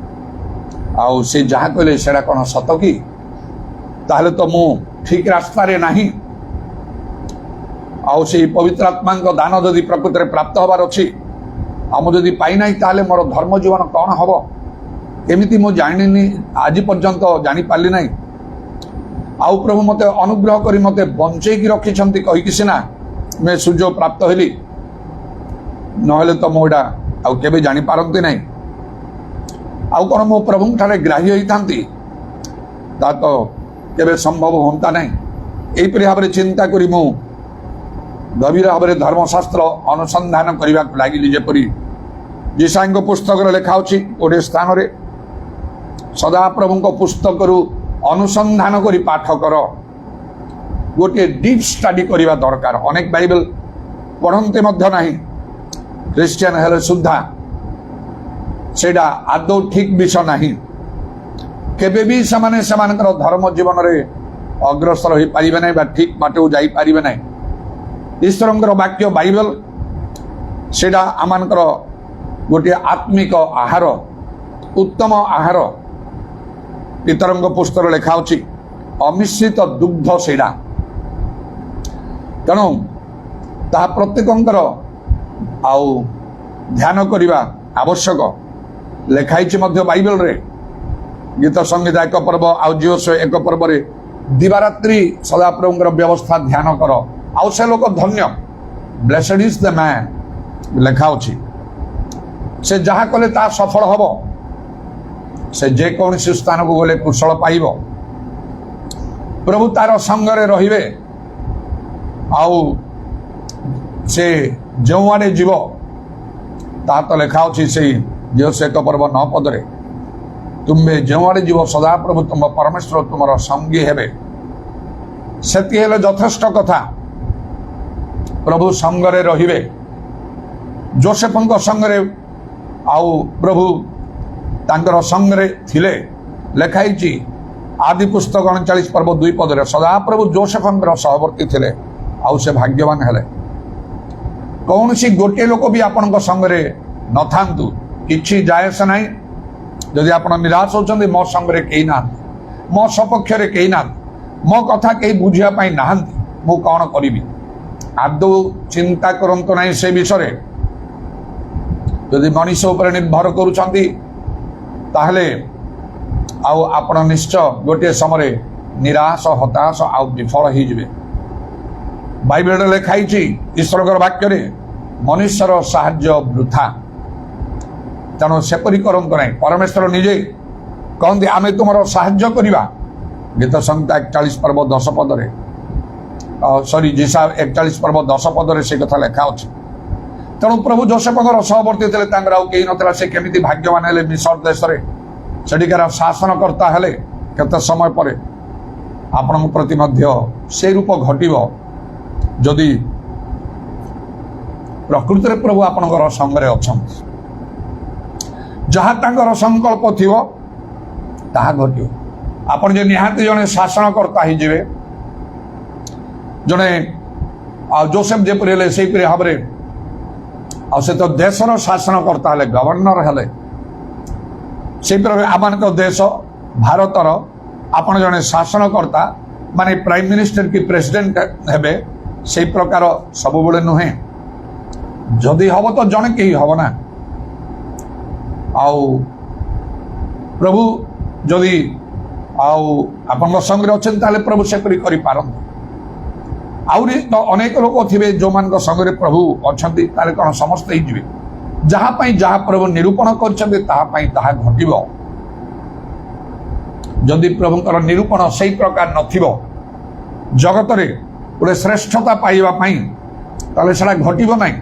आउ से जहाँ कहले सेड़ा कौन सत कि ताहले तो मु ठीक रास्ता रे नहीं आउ से पवित्र आत्मा दान जदि प्रकृत में प्राप्त हबार अच्छी आदि पाईना ताले मोर धर्म जीवन कौन हम एमती मु जानी आज पर्यंत जापारि ना आउ प्रभु मते अनुग्रह करी मते बंचेकी रखिछंती कहिकि सिना मैं सुजोग प्राप्त हेली नहेले तो मुझा आउ केबे जानी पारंती नहीं आउ कौन मो प्रभु ठारे ग्राह्य होइतांती ता तो केबे संभव होता नहीं एपरि भाव चिंता करी मु गभीर भाव में धर्मशास्त्र अनुसंधान करने को लगिली जेपरी जीसाई पुस्तक लेखा अच्छी गोटे स्थान रे सदा प्रभु पुस्तक अनुसंधान करी पाठ कर गोटे डीप स्टडी करने दरकार अनेक बाइबल पढ़ते नहीं क्रिश्चियन हेले सुधा सेटा आदौ ठीक विषय नहीं केबे भी सेमानकर धर्म जीवन में अग्रसर हो पारे ना ठीक बाट को जापारे ना ईश्वर वाक्य बाइबल सेटा आमर गोटे आत्मिक आहार उत्तम आहार पितरंग पुस्तक लेखा अच्छी अमिश्रित दुग्ध सेटा तेणु ता प्रत्येकंकर आउ ध्यान करने आवश्यक लेखाई बाइबल रे गीत संगीत एक पर्व आउ जीवस एक पर्व दिवारात्रि सदाप्रभुंकर व्यवस्था ध्यान कर आउ से लोक धन्य ब्लेसेड इज द मैन लेखा अच्छी से जहाँ कले ता सफल हम से जेकोसी स्थान को गले कुशल पाइब प्रभु तार संगरे रहिबे आउ से जो आड़े जीव ता तो लेखा अच्छी से जो से एक पर्व 9 पदरे तुम्हें जो आड़े जीव सदा प्रभु तुम परमेश्वर तुम संगी हेबे सेति हेले यथेष्ट कथा प्रभु संगरे रहिबे जोसेफंक संगरे आउ प्रभु तांकर संगरे थिले लेखाई आदि पुस्तक 39 पर्व 2 पदरे सदा प्रभु जोसेफंकर सहवर्ती थिले आउ से भाग्यवान हेले कौन सी गोटे लोक भी आपण संगरे न थांतु किछि जायस नहीं जदि आप निराश होचंदी मो संगरे कई ना ମୋ ସପକ୍ଷରେ କେହି ନାହାନ୍ତି, ମୋ କଥା କେହି ବୁଝିବା ପାଇଁ ନାହାନ୍ତି, ମୁଁ କ'ଣ କରିବି? ଆଦୌ ଚିନ୍ତା କରନ୍ତୁ ନାହିଁ ସେ ବିଷୟରେ। ଯଦି ମଣିଷ ଉପରେ ନିର୍ଭର କରୁଛନ୍ତି ତାହେଲେ ଆଉ ଆପଣ ନିଶ୍ଚୟ ଗୋଟିଏ ସମୟରେ ନିରାଶ, ହତାଶ ଆଉ ବିଫଳ ହେଇଯିବେ। ବାଇବେଲରେ ଲେଖା ହେଇଛି ଈଶ୍ୱରଙ୍କର ବାକ୍ୟରେ, ମନୁଷ୍ୟର ସାହାଯ୍ୟ ବୃଥା। ତେଣୁ ସେପରି କରନ୍ତୁ ନାହିଁ। ପରମେଶ୍ୱର ନିଜେ କହନ୍ତି ଆମେ ତୁମର ସାହାଯ୍ୟ କରିବା। ଗୀତ ସଂହିତା 41 ପର୍ବ 10 ପଦରେ, ଯିଶା 41 ପର୍ବ 10 ପଦରେ ସେ କଥା ଲେଖା ଅଛି। ତେଣୁ ପ୍ରଭୁ ଯୋସେଫଙ୍କର ସହବର୍ତ୍ତୀ ଥିଲେ, ତାଙ୍କର ଆଉ କେହି ନଥିଲା। ସେ କେମିତି ଭାଗ୍ୟବାନ ହେଲେ ମିଶର ଦେଶରେ, ସେଠିକାର ଶାସନକର୍ତ୍ତା ହେଲେ। କେତେ ସମୟ ପରେ ଆପଣଙ୍କ ପ୍ରତି ମଧ୍ୟ ସେ ରୂପ ଘଟିବ ଯଦି ପ୍ରକୃତିରେ ପ୍ରଭୁ ଆପଣଙ୍କର ସଙ୍ଗରେ ଅଛନ୍ତି। ଯାହା ତାଙ୍କର ସଂକଳ୍ପ ଥିବ ତାହା ଘଟିବ। ଆପଣ ଯେ ନିହାତି ଜଣେ ଶାସନକର୍ତ୍ତା ହେଇଯିବେ, ଜଣେ ଯୋସେଫ ଯେପରି ହେଲେ ସେଇପରି ଭାବରେ, ଆଉ ସେ ତ ଦେଶର ଶାସନକର୍ତ୍ତା ହେଲେ, ଗଭର୍ଣ୍ଣର ହେଲେ। ସେଇପରି ଆମମାନଙ୍କ ଦେଶ ଭାରତର ଆପଣ ଜଣେ ଶାସନକର୍ତ୍ତା, ମାନେ ପ୍ରାଇମ ମିନିଷ୍ଟର କି ପ୍ରେସିଡେଣ୍ଟ ହେବେ, ସେଇ ପ୍ରକାର ସବୁବେଳେ ନୁହେଁ। ଯଦି ହବ ତ ଜଣେ କେହି ହବ ନା। ଆଉ ପ୍ରଭୁ ଯଦି ଆଉ ଆପଣଙ୍କ ସଙ୍ଗରେ ଅଛନ୍ତି ତାହେଲେ ପ୍ରଭୁ ସେପରି କରିପାରନ୍ତି। ଆହୁରି ତ ଅନେକ ଲୋକ ଥିବେ ଯେଉଁମାନଙ୍କ ସଙ୍ଗରେ ପ୍ରଭୁ ଅଛନ୍ତି, ତାହେଲେ କ'ଣ ସମସ୍ତେ ହେଇଯିବେ? ଯାହା ପାଇଁ ଯାହା ପ୍ରଭୁ ନିରୂପଣ କରିଛନ୍ତି ତାହା ପାଇଁ ତାହା ଘଟିବ। ଯଦି ପ୍ରଭୁଙ୍କର ନିରୂପଣ ସେଇ ପ୍ରକାର ନଥିବ ଜଗତରେ ଗୋଟେ ଶ୍ରେଷ୍ଠତା ପାଇବା ପାଇଁ, ତାହେଲେ ସେଟା ଘଟିବ ନାହିଁ।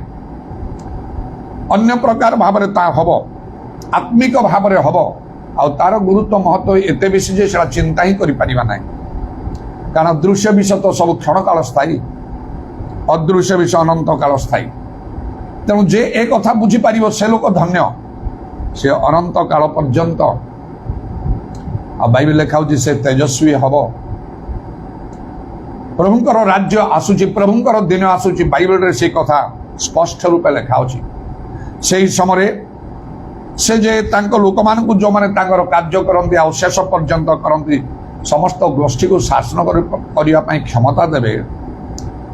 ଅନ୍ୟ ପ୍ରକାର ଭାବରେ ତାହା ହବ, ଆତ୍ମିକ ଭାବରେ ହବ। ଆଉ ତାର ଗୁରୁତ୍ୱ ମହତ୍ଵ ଏତେ ବେଶୀ ଯେ ସେଟା ଚିନ୍ତା ହିଁ କରିପାରିବା ନାହିଁ। କାରଣ ଦୃଶ୍ୟ ବିଷୟ ତ ସବୁ କ୍ଷଣକାଳ ସ୍ଥାୟୀ, ଅଦୃଶ୍ୟ ବିଷୟ ଅନନ୍ତ କାଳ ସ୍ଥାୟୀ। ତେଣୁ ଯେ ଏ କଥା ବୁଝିପାରିବ ସେ ଲୋକ ଧନ୍ୟ, ସେ ଅନନ୍ତ କାଳ ପର୍ଯ୍ୟନ୍ତ। ଆଉ ବାଇବେଲ ଲେଖା ହେଉଛି ସେ ତେଜସ୍ୱୀ ହବ। ପ୍ରଭୁଙ୍କର ରାଜ୍ୟ ଆସୁଛି, ପ୍ରଭୁଙ୍କର ଦିନ ଆସୁଛି। ବାଇବେଲରେ ସେ କଥା ସ୍ପଷ୍ଟ ରୂପେ ଲେଖା ଅଛି। ସେହି ସମୟରେ ସେ ଯେ ତାଙ୍କ ଲୋକମାନଙ୍କୁ, ଯେଉଁମାନେ ତାଙ୍କର କାର୍ଯ୍ୟ କରନ୍ତି ଆଉ ଶେଷ ପର୍ଯ୍ୟନ୍ତ କରନ୍ତି, ସମସ୍ତ ଗୋଷ୍ଠୀକୁ ଶାସନ କରିବା ପାଇଁ କ୍ଷମତା ଦେବେ।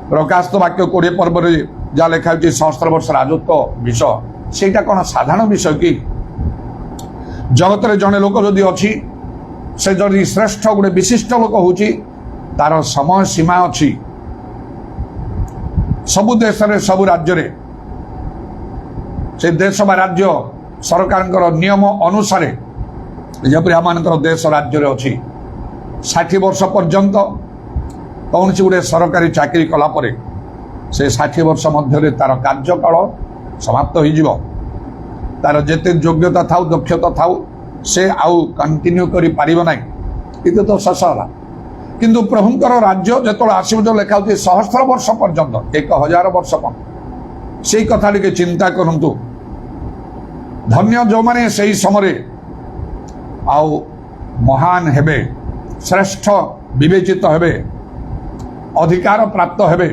ପ୍ରକାଶିତ ବାକ୍ୟ 20 ପର୍ବରେ ଯାହା ଲେଖା ହେଉଛି 70 ବର୍ଷ ରାଜତ୍ୱ ବିଷୟ, ସେଇଟା କ'ଣ ସାଧାରଣ ବିଷୟ କି? ଜଗତରେ ଜଣେ ଲୋକ ଯଦି ଅଛି, ସେ ଯଦି ଶ୍ରେଷ୍ଠ ଗୋଟେ ବିଶିଷ୍ଟ ଲୋକ ହେଉଛି, ତାର ସମୟ ସୀମା ଅଛି। ସବୁ ଦେଶରେ, ସବୁ ରାଜ୍ୟରେ, ସେ ଦେଶ ବା ରାଜ୍ୟ ସରକାରଙ୍କର ନିୟମ ଅନୁସାରେ, ଯେପରି ଆମମାନଙ୍କର ଦେଶ ରାଜ୍ୟରେ ଅଛି, 60 ବର୍ଷ ପର୍ଯ୍ୟନ୍ତ କୌଣସି ଗୋଟେ ସରକାରୀ ଚାକିରି କଲା ପରେ ସେ 60 ବର୍ଷ ମଧ୍ୟରେ ତାର କାର୍ଯ୍ୟକାଳ ସମାପ୍ତ ହୋଇଯିବ। ତାର ଯେତେ ଯୋଗ୍ୟତା ଥାଉ, ଦକ୍ଷତା ଥାଉ, ସେ ଆଉ କଣ୍ଟିନ୍ୟୁ କରିପାରିବ ନାହିଁ। କିନ୍ତୁ ତ ଶେଷ ହେଲା। କିନ୍ତୁ ପ୍ରଭୁଙ୍କର ରାଜ୍ୟ ଯେତେବେଳେ ଆସିବ, ଯେଉଁ ଲେଖା ହେଉଛି 1000 ବର୍ଷ ପର୍ଯ୍ୟନ୍ତ, 1000 ବର୍ଷ ପର୍ଯ୍ୟନ୍ତ, ସେଇ କଥା ଟିକେ ଚିନ୍ତା କରନ୍ତୁ। ଧନ୍ୟ ଯେଉଁମାନେ ସେହି ସମୟରେ ଆଉ ମହାନ ହେବେ, ଶ୍ରେଷ୍ଠ ବିବେଚିତ ହେବେ, ଅଧିକାର ପ୍ରାପ୍ତ ହେବେ,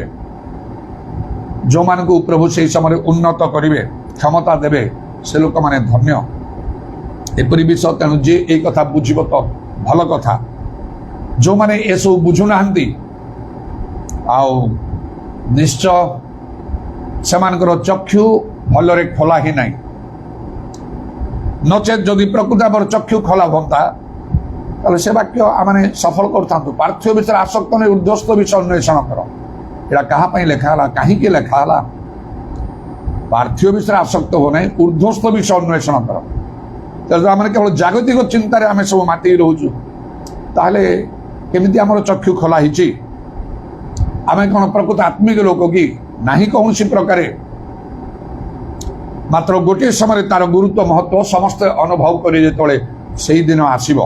ଯେଉଁମାନଙ୍କୁ ପ୍ରଭୁ ସେହି ସମୟରେ ଉନ୍ନତ କରିବେ, କ୍ଷମତା ଦେବେ, ସେ ଲୋକମାନେ ଧନ୍ୟ। ଏପରି ବିଷୟ। ତେଣୁ ଯିଏ ଏଇ କଥା ବୁଝିବ ତ ଭଲ କଥା। ଯେଉଁମାନେ ଏସବୁ ବୁଝୁନାହାନ୍ତି, ଆଉ ନିଶ୍ଚୟ ସେମାନଙ୍କର ଚକ୍ଷୁ ଭଲରେ ଖୋଲା ହିଁ ନାହିଁ। ନଚେତ୍ ଯଦି ପ୍ରକୃତ ଆମର ଚକ୍ଷୁ ଖୋଲା ହୁଅନ୍ତା, ତାହେଲେ ସେ ବାକ୍ୟ ଆମେ ସଫଳ କରିଥାନ୍ତୁ। ପାର୍ଥିବ ବିଷୟରେ ଆସକ୍ତ ନେଇ ଉର୍ଦ୍ଧ୍ୱସ୍ଥ ବିଷୟ ଅନ୍ୱେଷଣ କର। ଏଇଟା କାହା ପାଇଁ ଲେଖା ହେଲା, କାହିଁକି ଲେଖା ହେଲା? ପାର୍ଥିବ ବିଷୟରେ ଆସକ୍ତ ହୁଅ ନାହିଁ, ଉର୍ଦ୍ଧ୍ୱସ୍ଥ ବିଷୟ ଅନ୍ୱେଷଣ କର। ତେଣୁ ଆମେ କେବଳ ଜାଗତିକ ଚିନ୍ତାରେ ଆମେ ସବୁ ମାତି ରହୁଛୁ, ତାହେଲେ କେମିତି ଆମର ଚକ୍ଷୁ ଖୋଲା ହେଇଛି? ଆମେ କ'ଣ ପ୍ରକୃତ ଆତ୍ମିକ ଲୋକ କି? ନାହିଁ କୌଣସି ପ୍ରକାରେ। ମାତ୍ର ଗୋଟିଏ ସମୟରେ ତାର ଗୁରୁତ୍ୱ ମହତ୍ଵ ସମସ୍ତେ ଅନୁଭବ କରି ଯେତେବେଳେ ସେଇ ଦିନ ଆସିବ,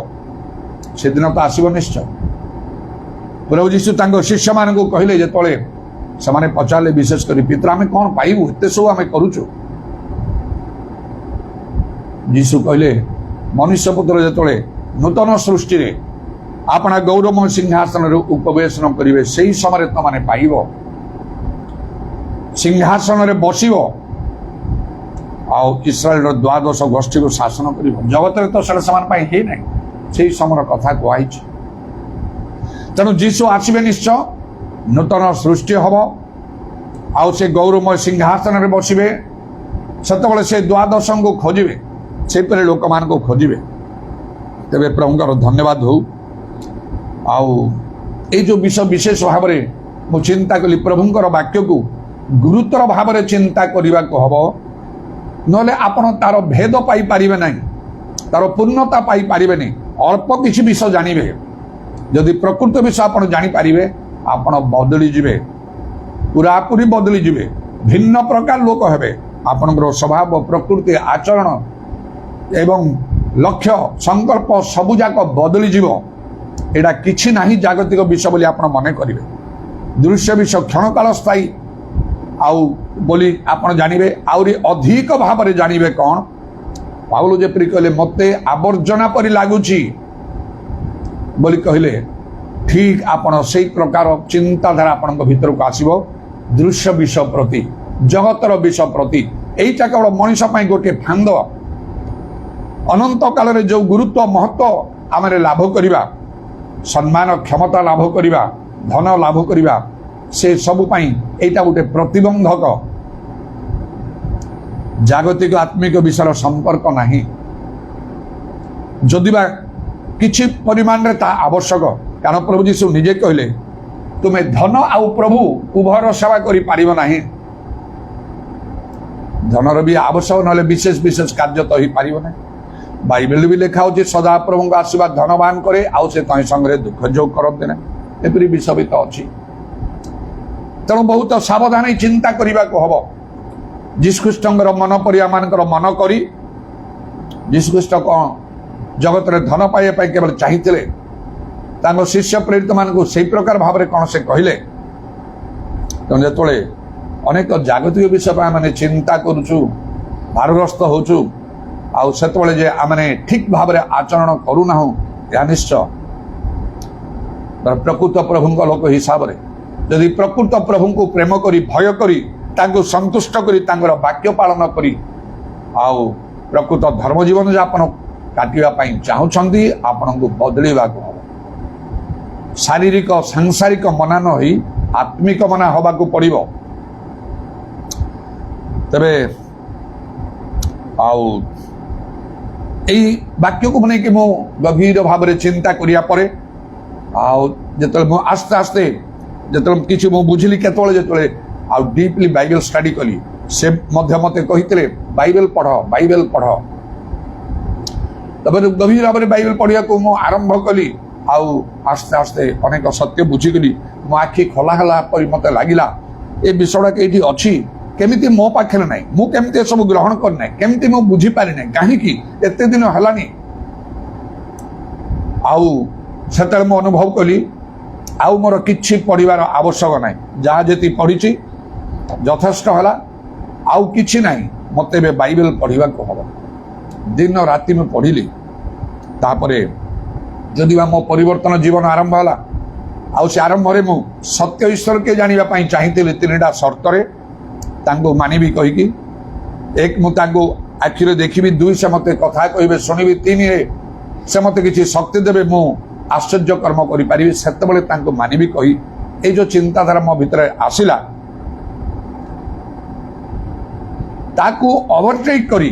ସେଦିନ ତ ଆସିବ ନିଶ୍ଚୟ। ପ୍ରଭୁ ଯୀଶୁ ତାଙ୍କ ଶିଷ୍ୟମାନଙ୍କୁ କହିଲେ, ଯେତେବେଳେ ସେମାନେ ପଚାରିଲେ ବିଶେଷ କରି, ପିତର ଆମେ କ'ଣ ପାଇବୁ? ଏତେ ସବୁ ଆମେ କରୁଛୁ। ଯୀଶୁ କହିଲେ, ମନୁଷ୍ୟ ପୁତ୍ର ଯେତେବେଳେ ନୂତନ ସୃଷ୍ଟିରେ ଆପଣା ଗୌରବମୟ ସିଂହାସନରେ ଉପବେଶନ କରିବେ, ସେହି ସମୟରେ ତମାନେ ପାଇବ। ସିଂହାସନରେ ବସିବ ଆଉ ଇସ୍ରାଏଲର 12 ଗୋଷ୍ଠୀକୁ ଶାସନ କରିବ। ଜଗତରେ ତ ସେଟା ସେମାନଙ୍କ ପାଇଁ ହେଇନାହିଁ, ସେହି ସମୟର କଥା କୁହାଯାଇଛି। ତେଣୁ ଯୀଶୁ ଆସିବେ ନିଶ୍ଚୟ, ନୂତନ ସୃଷ୍ଟି ହବ, ଆଉ ସେ ଗୌରବମୟ ସିଂହାସନରେ ବସିବେ। ସେତେବେଳେ ସେ ଦ୍ୱାଦଶଙ୍କୁ ଖୋଜିବେ, ସେପରି ଲୋକମାନଙ୍କୁ ଖୋଜିବେ। ତେବେ ପ୍ରଭୁଙ୍କର ଧନ୍ୟବାଦ ହଉ। ଆଉ ଏଇ ଯେଉଁ ବିଷୟ ବିଶେଷ ଭାବରେ ମୁଁ ଚିନ୍ତା କଲି, ପ୍ରଭୁଙ୍କର ବାକ୍ୟକୁ ଗୁରୁତର ଭାବରେ ଚିନ୍ତା କରିବାକୁ ହବ, ନହେଲେ ଆପଣ ତାର ଭେଦ ପାଇପାରିବେ ନାହିଁ, ତାର ପୂର୍ଣ୍ଣତା ପାଇପାରିବେନି। ଅଳ୍ପ କିଛି ବିଷୟ ଜାଣିବେ, ଯଦି ପ୍ରକୃତ ବିଷୟ ଆପଣ ଜାଣିପାରିବେ, ଆପଣ ବଦଳିଯିବେ, ପୁରାପୁରି ବଦଳିଯିବେ, ଭିନ୍ନ ପ୍ରକାର ଲୋକ ହେବେ। ଆପଣଙ୍କର ସ୍ୱଭାବ, ପ୍ରକୃତି, ଆଚରଣ ଏବଂ ଲକ୍ଷ୍ୟ, ସଂକଳ୍ପ ସବୁଯାକ ବଦଳିଯିବ। ଏଇଟା କିଛି ନାହିଁ ଜାଗତିକ ବିଷୟ ବୋଲି ଆପଣ ମନେ କରିବେ। ଦୃଶ୍ୟ ବିଷୟ କ୍ଷଣକାଳ ସ୍ଥାୟୀ ଆଉ ବୋଲି ଆପଣ ଜାଣିବେ। ଆହୁରି ଅଧିକ ଭାବରେ ଜାଣିବେ କ'ଣ? ପାଉଲ ଯେପରି କହିଲେ, ମୋତେ ଆବର୍ଜନା ପରି ଲାଗୁଛି ବୋଲି କହିଲେ, ଠିକ୍ ଆପଣ ସେଇ ପ୍ରକାର ଚିନ୍ତାଧାରା ଆପଣଙ୍କ ଭିତରକୁ ଆସିବ। ଦୃଶ୍ୟ ବିଷୟ ପ୍ରତି, ଜଗତର ବିଷୟ ପ୍ରତି, এইটা କେବଳ ମଣିଷ ପାଇଁ ଗୋଟିଏ ଫାନ୍ଦ। ଅନନ୍ତ କାଳରେ ଯେଉଁ ଗୁରୁତ୍ୱ ମହତ୍ଵ ଆମେ ଲାଭ କରିବା, ସମ୍ମାନ କ୍ଷମତା ଲାଭ କରିବା, ଧନ ଲାଭ କରିବା, ସେ ସବୁ ପାଇଁ এইটা ଗୋଟେ ପ୍ରତିବନ୍ଧକ। ଜାଗତିକ ଆତ୍ମିକ ବିଷୟର ସମ୍ପର୍କ ନାହିଁ। ଯଦିବା କିଛି ପରିମାଣରେ ତାହା ଆବଶ୍ୟକ, କାରଣ ପ୍ରଭୁ ଯୀଶୁ ନିଜେ କହିଲେ, ତୁମେ ଧନ ଆଉ ପ୍ରଭୁ ଉଭୟର ସେବା କରିପାରିବ ନାହିଁ। ଧନର ବି ଆବଶ୍ୟକ, ନହେଲେ ବିଶେଷ ବିଶେଷ କାର୍ଯ୍ୟ ତ ହେଇପାରିବ ନାହିଁ। ବାଇବେଲ ବି ଲେଖା ହେଉଛି, ସଦା ପ୍ରଭୁଙ୍କ ଆଶୀର୍ବାଦ ଧନବାନ କରେ, ଆଉ ସେ ତହିଁ ସଙ୍ଗରେ ଦୁଃଖ ଯୋଗ କରନ୍ତି ନାହିଁ। ଏପରି ବିଷୟ ବି ତ ଅଛି। ତେଣୁ ବହୁତ ସାବଧାନ ଚିନ୍ତା କରିବାକୁ ହବ। ଯୀଶୁଖ୍ରୀଷ୍ଟଙ୍କର ମନ ପରି ଆମମାନଙ୍କର ମନ କରି, ଯୀଶୁଖ୍ରୀଷ୍ଟ କ'ଣ ଜଗତରେ ଧନ ପାଇବା ପାଇଁ କେବଳ ଚାହିଁଥିଲେ? ତାଙ୍କ ଶିଷ୍ୟ ପ୍ରେରିତମାନଙ୍କୁ ସେଇ ପ୍ରକାର ଭାବରେ କ'ଣ ସେ କହିଲେ? ତେଣୁ ଯେତେବେଳେ ଅନେକ ଜାଗତିକ ବିଷୟ ପାଇଁ ଆମେ ଚିନ୍ତା କରୁଛୁ, ଭାରଗ୍ରସ୍ତ ହେଉଛୁ, ଆଉ ସେତେବେଳେ ଯେ ଆମେ ଠିକ୍ ଭାବରେ ଆଚରଣ କରୁନାହୁଁ, ଏହା ନିଶ୍ଚୟ ପ୍ରକୃତ ପ୍ରଭୁଙ୍କ ଲୋକ ହିସାବରେ ଯଦି ପ୍ରକୃତ ପ୍ରଭୁଙ୍କୁ ପ୍ରେମ କରି, ଭୟ କରି, ତାଙ୍କୁ ସନ୍ତୁଷ୍ଟ କରି, ତାଙ୍କର ବାକ୍ୟ ପାଳନ କରି, ଆଉ ପ୍ରକୃତ ଧର୍ମ ଜୀବନ ଯାପନ କାଟିବା ପାଇଁ ଚାହୁଁଛନ୍ତି, ଆପଣଙ୍କୁ ବଦଳିବାକୁ ହେବ। ଶାରୀରିକ ସାଂସାରିକ ମନା ନ ହୋଇ ଆତ୍ମିକ ମନା ହେବାକୁ ପଡ଼ିବ। ତେବେ ଆଉ এই ବାକ୍ୟକୁ ନେଇକି ମୁଁ ଗଭୀର ଭାବରେ ଚିନ୍ତା କରିବା ପରେ, ଆଉ ଯେତେବେଳେ ମୁଁ ଆସ୍ତେ ଆସ୍ତେ ଯେତେବେଳେ କିଛି ମୁଁ ବୁଝିଲି, କେତେବେଳେ ଯେତେବେଳେ ଆଉ ଡିପଲି ବାଇବେଲ ଷ୍ଟଡି କଲି, ସେ ମଧ୍ୟ ମୋତେ କହିଥିଲେ, ବାଇବେଲ ପଢ଼, ବାଇବେଲ ପଢ଼। ତାପରେ ଗଭୀର ଭାବରେ ବାଇବେଲ ପଢ଼ିବାକୁ ମୁଁ ଆରମ୍ଭ କଲି, ଆଉ ଆସ୍ତେ ଆସ୍ତେ ଅନେକ ସତ୍ୟ ବୁଝିଗଲି। ମୋ ଆଖି ଖୋଲା ହେଲା ପରି ମୋତେ ଲାଗିଲା, ଏ ବିଷୟଟା ଏଇଠି ଅଛି, କେମିତି ମୋ ପାଖରେ ନାହିଁ, ମୁଁ କେମିତି ଏସବୁ ଗ୍ରହଣ କରିନାହିଁ, କେମିତି ମୁଁ ବୁଝିପାରି ନାହିଁ, କାହିଁକି ଏତେ ଦିନ ହେଲାନି। ଆଉ ସେତେବେଳେ ମୁଁ ଅନୁଭବ କଲି, ଆଉ ମୋର କିଛି ପଢ଼ିବାର ଆବଶ୍ୟକ ନାହିଁ, ଯାହା ଯେତିକି ପଢ଼ିଛି ଯଥେଷ୍ଟ ହେଲା, ଆଉ କିଛି ନାହିଁ। ମୋତେ ଏବେ ବାଇବେଲ ପଢ଼ିବାକୁ ହେବ। ଦିନ ରାତି ମୁଁ ପଢ଼ିଲି। ତାପରେ ଯଦିବା ମୋ ପରିବର୍ତ୍ତନ ଜୀବନ ଆରମ୍ଭ ହେଲା, ଆଉ ସେ ଆରମ୍ଭରେ ମୁଁ ସତ୍ୟ ଈଶ୍ୱରକେ ଜାଣିବା ପାଇଁ ଚାହିଁଥିଲି ତିନିଟା ସର୍ତ୍ତରେ, ତାଙ୍କୁ ମାନିବି କହିକି। ଏକ, ମୁଁ ତାଙ୍କୁ ଆଖିରେ ଦେଖିବି। ଦୁଇ, ସେ ମୋତେ କଥା କହିବେ, ଶୁଣିବି। ତିନିରେ, ସେ ମୋତେ କିଛି ଶକ୍ତି ଦେବେ, ମୁଁ ଆଶ୍ଚର୍ଯ୍ୟ କର୍ମ କରିପାରିବି, ସେତେବେଳେ ତାଙ୍କୁ ମାନିବି କହି এই যে চিন্তাধারা ମୋ ଭିତରେ ଆସିଲା, ତାକୁ ଓଭରଟେକ୍ କରି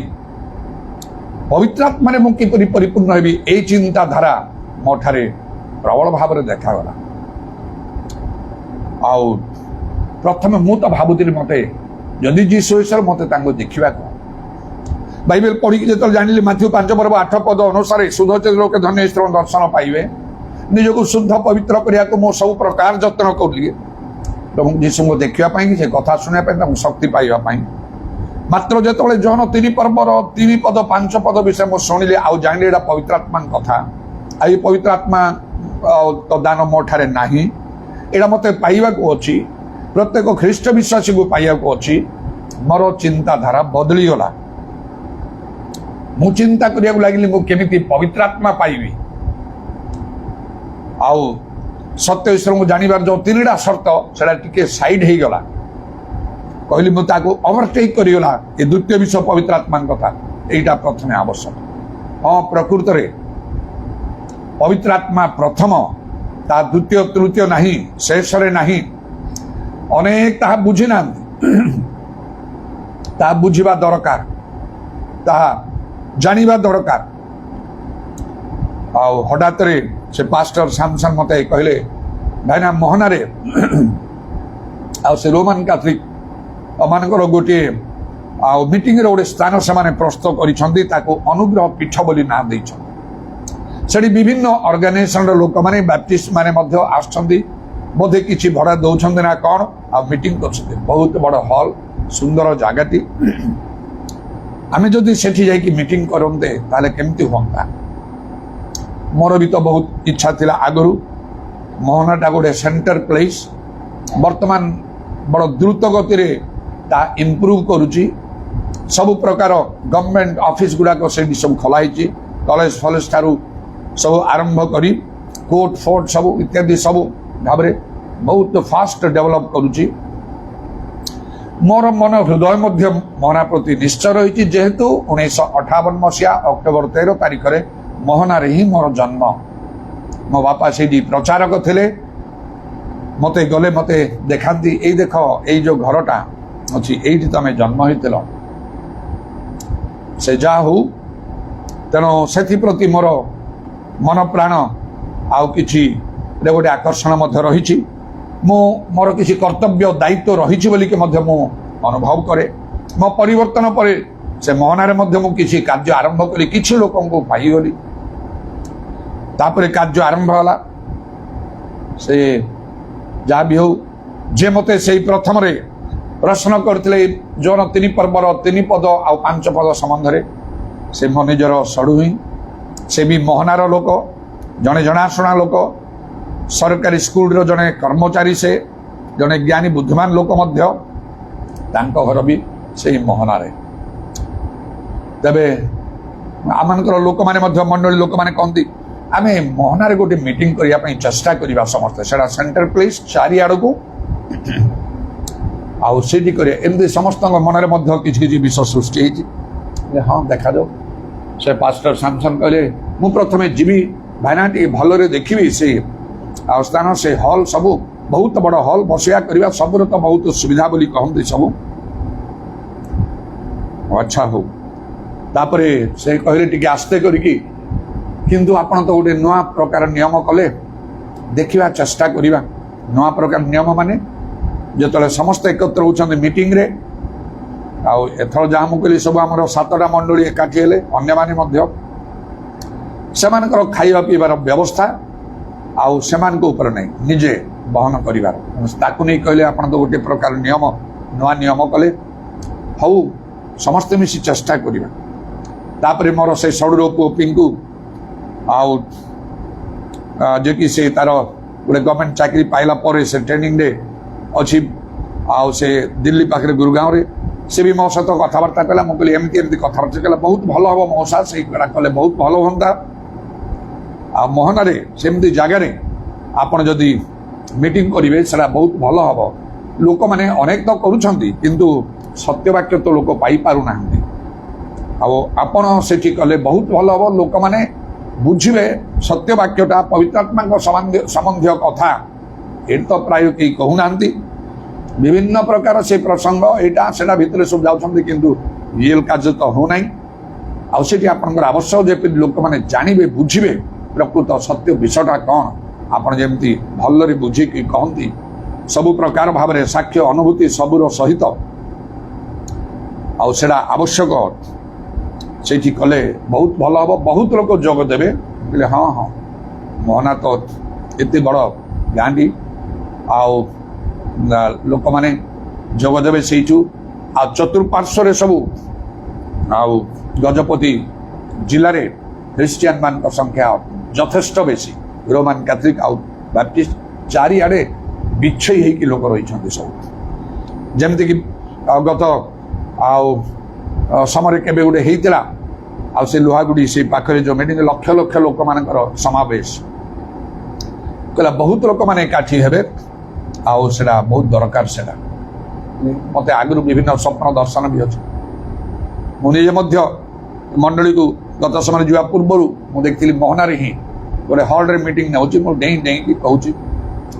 ପବିତ୍ରାତ୍ମାରେ ମୁଁ କିପରି ପରିପୂର୍ଣ୍ଣ ହେବି, এই ଚିନ୍ତାଧାରା ମୋ ଠାରେ ପ୍ରବଳ ଭାବରେ ଦେଖାଗଲା। ଆଉ ପ୍ରଥମେ ମୁଁ ତ ଭାବୁଥିଲି ମୋତେ ଯଦି ଯୀଶୁ ଈଶ୍ୱର ମୋତେ ତାଙ୍କୁ ଦେଖିବାକୁ। ବାଇବେଲ ପଢ଼ିକି ଯେତେବେଳେ ଜାଣିଲି, ମାଥ୍ୟୁ 5:8 ଅନୁସାରେ ଶୁଦ୍ଧଚିତ ଲୋକେ ଧନ୍ୟ ଈଶ୍ୱରଙ୍କ ଦର୍ଶନ ପାଇବେ। ନିଜକୁ ଶୁଦ୍ଧ ପବିତ୍ର କରିବାକୁ ମୁଁ ସବୁ ପ୍ରକାର ଯତ୍ନ କଲି, ଏବଂ ଯୀଶୁଙ୍କୁ ଦେଖିବା ପାଇଁ, ସେ କଥା ଶୁଣିବା ପାଇଁ, ତାଙ୍କୁ ଶକ୍ତି ପାଇବା ପାଇଁ। ମାତ୍ର ଯେତେବେଳେ ଜହନ 3 ପର୍ବର 3 ପଦ 5 ପଦ ବିଷୟ ମୁଁ ଶୁଣିଲି, ଆଉ ଜାଣିଲି ଏଇଟା ପବିତ୍ର ଆତ୍ମାଙ୍କ କଥା। ଆଉ ଏ ପବିତ୍ର ଆତ୍ମା ତ ଦାନ ମୋ ଠାରେ ନାହିଁ, ଏଇଟା ମୋତେ ପାଇବାକୁ ଅଛି, ପ୍ରତ୍ୟେକ ଖ୍ରୀଷ୍ଟ ବିଶ୍ୱାସୀକୁ ପାଇବାକୁ ଅଛି। ମୋର ଚିନ୍ତାଧାରା ବଦଳିଗଲା। ମୁଁ ଚିନ୍ତା କରିବାକୁ ଲାଗିଲି, ମୁଁ କେମିତି ପବିତ୍ର ଆତ୍ମା ପାଇବି। ଆଉ ସତ୍ୟ ଈଶ୍ୱରଙ୍କୁ ଜାଣିବାର ଯେଉଁ 3ଟା ସର୍ତ୍ତ, ସେଟା ଟିକେ ସାଇଡ୍ ହେଇଗଲା। କହିଲି ମୁଁ ତାକୁ ଓଭରଟେକ୍ କରିଗଲା। ଏ ଦ୍ୱିତୀୟ ବିଷୟ ପବିତ୍ର ଆତ୍ମାଙ୍କ କଥା, এইটা ପ୍ରଥମେ ଆବଶ୍ୟକ। ହଁ, ପ୍ରକୃତରେ ପବିତ୍ର ଆତ୍ମା ପ୍ରଥମ, ତା ଦ୍ୱିତୀୟ ତୃତୀୟ ନାହିଁ, ଶେଷରେ ନାହିଁ। ଅନେକ ତାହା ବୁଝି ନାହାନ୍ତି, ତାହା ବୁଝିବା ଦରକାର, ତାହା ଜାଣିବା ଦରକାର। ଆଉ ହଠାତରେ ସେ ପାଷ୍ଟର ସାମସନ୍ ମତେ କହିଲେ, ଭାଇନା ମୋହନାରେ ଆଉ ସେ ରୋମାନ କାଥଲିକ ମାନଙ୍କର ଗୋଟିଏ ଆଉ ମିଟିଂର ଗୋଟେ ସ୍ଥାନ ସେମାନେ ପ୍ରସ୍ତୁତ କରିଛନ୍ତି, ତାକୁ ଅନୁଗ୍ରହ ପୀଠ ବୋଲି ନାଁ ଦେଇଛନ୍ତି। ସେଠି ବିଭିନ୍ନ ଅର୍ଗାନାଇଜେସନର ଲୋକମାନେ ବାପ୍ଟିଷ୍ଟ ମାନେ ମଧ୍ୟ ଆସୁଛନ୍ତି, ବୋଧେ କିଛି ଭଡ଼ା ଦଉଛନ୍ତି ନା କ'ଣ, ଆଉ ମିଟିଂ କରୁଛନ୍ତି। ବହୁତ ବଡ଼ ହଲ୍, ସୁନ୍ଦର ଜାଗାଟି। ଆମେ ଯଦି ସେଠି ଯାଇକି ମିଟିଂ କରନ୍ତେ ତାହେଲେ କେମିତି ହୁଅନ୍ତା। ମୋର ବି ତ ବହୁତ ଇଚ୍ଛା ଥିଲା ଆଗରୁ। ମୋହନାଟା ଗୋଟେ ସେଣ୍ଟର ପ୍ଲେସ୍, ବର୍ତ୍ତମାନ ବଡ଼ ଦ୍ରୁତ ଗତିରେ ତା ଇମ୍ପ୍ରୁଭ୍ କରୁଛି। ସବୁ ପ୍ରକାର ଗଭର୍ଣ୍ଣମେଣ୍ଟ ଅଫିସ ଗୁଡ଼ାକ ସେଠି ସବୁ ଖୋଲା ହେଇଛି, କଲେଜ ଫଲେଜ ଠାରୁ ସବୁ ଆରମ୍ଭ କରି କୋର୍ଟ ଫୋର୍ଟ ସବୁ ଇତ୍ୟାଦି ସବୁ ଭାବରେ ବହୁତ ଫାଷ୍ଟ ଡେଭଲପ୍ କରୁଛି। ମୋର ମନ ହୃଦୟ ମଧ୍ୟ ମୋହନା ପ୍ରତି ନିଶ୍ଚୟ ରହିଛି, ଯେହେତୁ 1958 ମସିହା ଅକ୍ଟୋବର 13 ତାରିଖରେ ମୋହନାରେ ହିଁ ମୋର ଜନ୍ମ। ମୋ ବାପା ସେଇଠି ପ୍ରଚାରକ ଥିଲେ। ମତେ ଗଲେ ମତେ ଦେଖାନ୍ତି, ଏଇ ଦେଖ ଏଇ ଯୋଉ ଘରଟା ଅଛି, ଏଇଠି ତମେ ଜନ୍ମ ହେଇଥିଲ। ସେ ଯାହା ହଉ, ତେଣୁ ସେଥିପ୍ରତି ମୋର ମନ ପ୍ରାଣ ଆଉ କିଛି ଗୋଟେ ଆକର୍ଷଣ ମଧ୍ୟ ରହିଛି। ମୁଁ ମୋର କିଛି କର୍ତ୍ତବ୍ୟ ଦାୟିତ୍ୱ ରହିଛି ବୋଲିକି ମଧ୍ୟ ମୁଁ ଅନୁଭବ କରେ। ମୋ ପରିବର୍ତ୍ତନ ପରେ ସେ ମୋହନାରେ ମଧ୍ୟ ମୁଁ କିଛି କାର୍ଯ୍ୟ ଆରମ୍ଭ କଲି, କିଛି ଲୋକଙ୍କୁ ପାଇଗଲି। ତାପରେ କାର୍ଯ୍ୟ ଆରମ୍ଭ ହେଲା। ସେ ଯାହା ବି ହଉ, ଯେ ମତେ ସେଇ ପ୍ରଥମରେ ପ୍ରଶ୍ନ କରିଥିଲେ ଜୋନ 3 ପର୍ବର 3 ପଦ ଆଉ 5 ପଦ ସମ୍ବନ୍ଧରେ, ସେ ମୋ ନିଜର ସଡ଼ୁହିଁ। ସେ ବି ମୋହନାର ଲୋକ, ଜଣେ ଜଣାଶୁଣା ଲୋକ, ସରକାରୀ ସ୍କୁଲର ଜଣେ କର୍ମଚାରୀ, ସେ ଜଣେ ଜ୍ଞାନୀ ବୁଦ୍ଧିମାନ ଲୋକ ମଧ୍ୟ। ତାଙ୍କ ଘର ବି ସେଇ ମୋହନାରେ। ତେବେ ଆମମାନଙ୍କର ଲୋକମାନେ ମଧ୍ୟ, ମଣ୍ଡଳୀ ଲୋକମାନେ କହନ୍ତି, ଆମେ ମୋହନାରେ ଗୋଟେ ମିଟିଂ କରିବା ପାଇଁ ଚେଷ୍ଟା କରିବା ସମସ୍ତେ। ସେଟା ସେଣ୍ଟର ପ୍ଲେସ୍, ଚାରିଆଡ଼କୁ ଆଉ ସେଇଠି କରିବା। ଏମିତି ସମସ୍ତଙ୍କ ମନରେ ମଧ୍ୟ କିଛି କିଛି ବିଷୟ ସୃଷ୍ଟି ହେଇଛି। ହଁ ଦେଖାଯାଉ। ସେ ପାଷ୍ଟର ସାମସନ୍ କହିଲେ, ମୁଁ ପ୍ରଥମେ ଯିବି ଭାଇନା, ଟିକେ ଭଲରେ ଦେଖିବି ସେ ଆଉ ସ୍ଥାନ, ସେ ହଲ୍ ସବୁ ବହୁତ ବଡ଼ ହଲ୍, ବସିବା କରିବା ସବୁର ତ ବହୁତ ସୁବିଧା ବୋଲି କହନ୍ତି ସବୁ। ଆଚ୍ଛା ହଉ। ତାପରେ ସେ କହିଲେ ଟିକେ ଆସ୍ତେ କରିକି, କିନ୍ତୁ ଆପଣ ତ ଗୋଟେ ନୂଆ ପ୍ରକାର ନିୟମ କଲେ, ଦେଖିବା ଚେଷ୍ଟା କରିବା। ନୂଆ ପ୍ରକାର ନିୟମ ମାନେ ଯେତେବେଳେ ସମସ୍ତେ ଏକତ୍ର ହେଉଛନ୍ତି ମିଟିଂରେ, ଆଉ ଏଥର ଯାହା ମୁଁ କହିଲି ସବୁ ଆମର 7ଟା ମଣ୍ଡଳୀ ଏକାଠି ହେଲେ, ଅନ୍ୟମାନେ ମଧ୍ୟ ସେମାନଙ୍କର ଖାଇବା ପିଇବାର ବ୍ୟବସ୍ଥା ଆଉ ସେମାନଙ୍କ ଉପରେ ନାହିଁ, ନିଜେ ବହନ କରିବାର। ତାକୁ ନେଇ କହିଲେ ଆପଣ ତ ଗୋଟେ ପ୍ରକାର ନିୟମ, ନୂଆ ନିୟମ କଲେ, ହଉ ସମସ୍ତେ ମିଶି ଚେଷ୍ଟା କରିବା। ତାପରେ ମୋର ସେ ସଡ଼ୁର ପୁଅ ପିଙ୍କୁ, ଆଉ ଯେ କି ସେ ତାର ଗୋଟେ ଗଭର୍ଣ୍ଣମେଣ୍ଟ ଚାକିରି ପାଇଲା ପରେ ସେ ଟ୍ରେନିଂରେ ଅଛି, ଆଉ ସେ ଦିଲ୍ଲୀ ପାଖରେ ଗୁରୁଗାଁରେ, ସେ ବି ମୋ ସହିତ କଥାବାର୍ତ୍ତା କଲା। ମୁଁ କହିଲି ଏମିତି ଏମିତି କଥାବାର୍ତ୍ତା କଲା, ବହୁତ ଭଲ ହବ ମଉସା, ସେଇଟା କଲେ ବହୁତ ଭଲ ହୁଅନ୍ତା। ଆଉ ମୋହନାରେ ସେମିତି ଜାଗାରେ ଆପଣ ଯଦି ମିଟିଂ କରିବେ ସେଟା ବହୁତ ଭଲ ହବ। ଲୋକମାନେ ଅନେକ ତ କରୁଛନ୍ତି, କିନ୍ତୁ ସତ୍ୟ ବାକ୍ୟ ତ ଲୋକ ପାଇପାରୁନାହାନ୍ତି। ଆଉ ଆପଣ ସେଠି କଲେ ବହୁତ ଭଲ ହବ। ଲୋକମାନେ ବୁଝିବେ ସତ୍ୟ ବାକ୍ୟଟା, ପବିତ୍ରାତ୍ମାଙ୍କ ସମ୍ବନ୍ଧୀୟ କଥା। ଏଠି ତ ପ୍ରାୟ କେହି କହୁନାହାନ୍ତି। ବିଭିନ୍ନ ପ୍ରକାର ସେ ପ୍ରସଙ୍ଗ ଏଇଟା ସେଟା ଭିତରେ ସବୁ ଯାଉଛନ୍ତି, କିନ୍ତୁ ରିଏଲ କାର୍ଯ୍ୟ ତ ହଉନାହିଁ। ଆଉ ସେଠି ଆପଣଙ୍କର ଆବଶ୍ୟକ ଯେ ଲୋକମାନେ ଜାଣିବେ, ବୁଝିବେ ପ୍ରକୃତ ସତ୍ୟ ବିଷୟଟା କ'ଣ। ଆପଣ ଯେମିତି ଭଲରେ ବୁଝିକି କହନ୍ତି, ସବୁ ପ୍ରକାର ଭାବରେ ସାକ୍ଷ୍ୟ ଅନୁଭୂତି ସବୁର ସହିତ, ଆଉ ସେଟା ଆବଶ୍ୟକ। ସେଇଠି କଲେ ବହୁତ ଭଲ ହବ, ବହୁତ ଲୋକ ଯୋଗ ଦେବେ। କହିଲେ ହଁ ହଁ, ମୋହନା ତ ଏତେ ବଡ଼ ଗାଁଟି, ଆଉ ଲୋକମାନେ ଯୋଗ ଦେବେ ସେଇଠୁ। ଆଉ ଚତୁଃପାର୍ଶ୍ୱରେ ସବୁ, ଆଉ ଗଜପତି ଜିଲ୍ଲାରେ ଖ୍ରୀଷ୍ଟିଆନ ମାନଙ୍କ ସଂଖ୍ୟା ଯଥେଷ୍ଟ ବେଶୀ, ରୋମାନ କାଥଲିକ ଆଉ ବାପ୍ଟିଷ୍ଟ ଚାରିଆଡ଼େ ବିଛେଇ ହେଇକି ଲୋକ ରହିଛନ୍ତି ସବୁ। ଯେମିତିକି ଗତ ଆଉ ସମୟରେ କେବେ ଗୋଟେ ହେଇଥିଲା, ଆଉ ସେ ଲୁହାଗୁଡ଼ି ସେ ପାଖରେ ଯେଉଁ ମିଟିଂ, ଲକ୍ଷ ଲକ୍ଷ ଲୋକମାନଙ୍କର ସମାବେଶ କହିଲା, ବହୁତ ଲୋକମାନେ ଏକାଠି ହେବେ, ଆଉ ସେଟା ବହୁତ ଦରକାର। ସେଟା ମତେ ଆଗରୁ ବିଭିନ୍ନ ସ୍ୱପ୍ନ ଦର୍ଶନ ବି ଅଛି। ମୁଁ ନିଜେ ମଧ୍ୟ ମଣ୍ଡଳୀକୁ ଗତ ସମୟରେ ଯିବା ପୂର୍ବରୁ ମୁଁ ଦେଖିଥିଲି ମୋହନାରେ ହିଁ गोटे हल्रे मीटिंग नौची मु डेई डेई कहूँ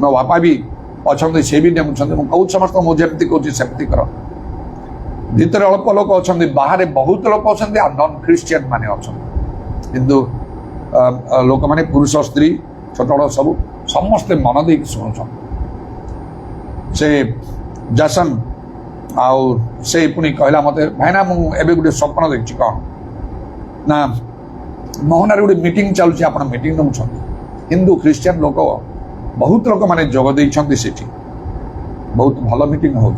मो बापा भी अच्छा सी भी नेमुंट मुझे कहूँ समस्त मुझे कहूँ सेमती कर भितर अल्प लोक अच्छा बाहर बहुत लोक अच्छा नन ख्रीस्टियन माने अच्छा किंतु लोक मैंने पुरुष स्त्री छोट बड़ सब समस्ते मन दे शुणु से जसन आउ से पुणी कहला मत भाईना मुझे गोटे स्वप्न देखी कौन ना मोहनार गोटे मीटिंग चलुची आप मीटिंग नौ हिंदू ख्रीस्टियन लोक बहुत लोक मैंने जोग देइछंती सेठी बहुत भल मीटिंग हो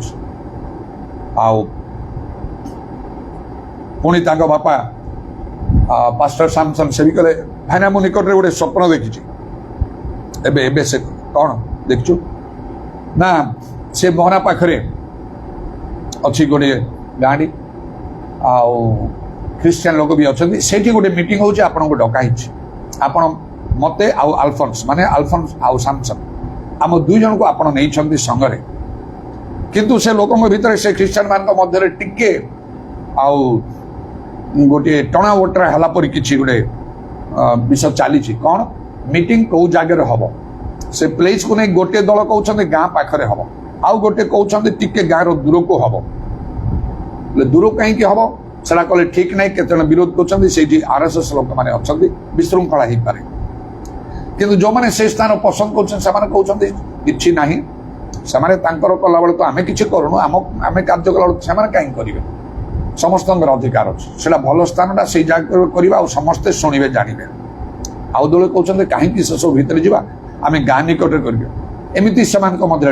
पुणी तांको बापा पास्टर सामसन से भी कहले भाईना मु निकट रे गोटे स्वप्न देखी एबे एबे से कौन देखु ना से मोहना पाखरे अच्छी गोटे गाड़ी आउ ख्रीस्टियन लोक भी अच्छा से गोटे मीटिंग होची आपन को डकाई आपण मते आउ अल्फोंस माने अल्फोंस आउ सैमसन आम दुई जन को आपण नहीं संगरे किंतु से लोकों भितर से ख्रीस्टियन मान मध्य टिके आउ गोटे टणा ओटरा हला परी किछि गोटे विषय चली कौन मीटिंग कौ जगह हम से प्लेस को नहीं गोटे दल कहते गाँ पाखरे हम आउ गोटे कहते टिके गाँव दूर को हम दूर कहीं हम सेटा कले ठीक नहीं केते विरोध कर आरएसएस लोक मैंने अच्छा विशृंखला हो पारे किंतु जो मैंने से स्थान पसंद कहते कि ना से कला बेले तो आम कि करूँ आम कार्य कला से कहीं करेंगे समस्त अधिकार अच्छे से भल स्थानटा से जगह करवा समस्ते शुणे जानवे आउ दल कहते कहीं से सब भितर जावा आम गाँ निकट करमती से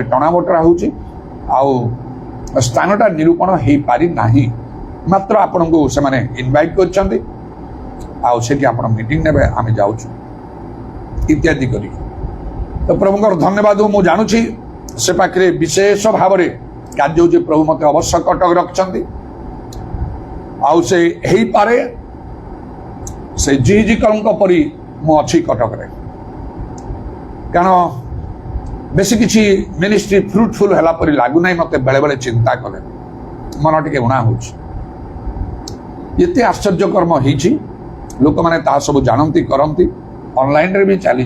टणा बटरा हो स्थानटा निरूपण हो पारि नाही मात्र आपण को से इनवाइट कर मीटिंग ने आम जाऊँ इत्यादि करी तो प्रभुंकर धन्यवाद मु जानुची से पाखे विशेष भाव में कार्य हो प्रभु मत अवश्य कटक रखिंट आउ से ही पारे से जी कलंक परी मु अच्छी कटक रे कारण बेसी किसी मिनिस्ट्री फ्रुटफुल है परी लगुना मत बेले बेले चिंता कले मन टे उणा होते आश्चर्यकर्म हो लोक मैंने सब जानती करती ऑनलाइन रे भी चली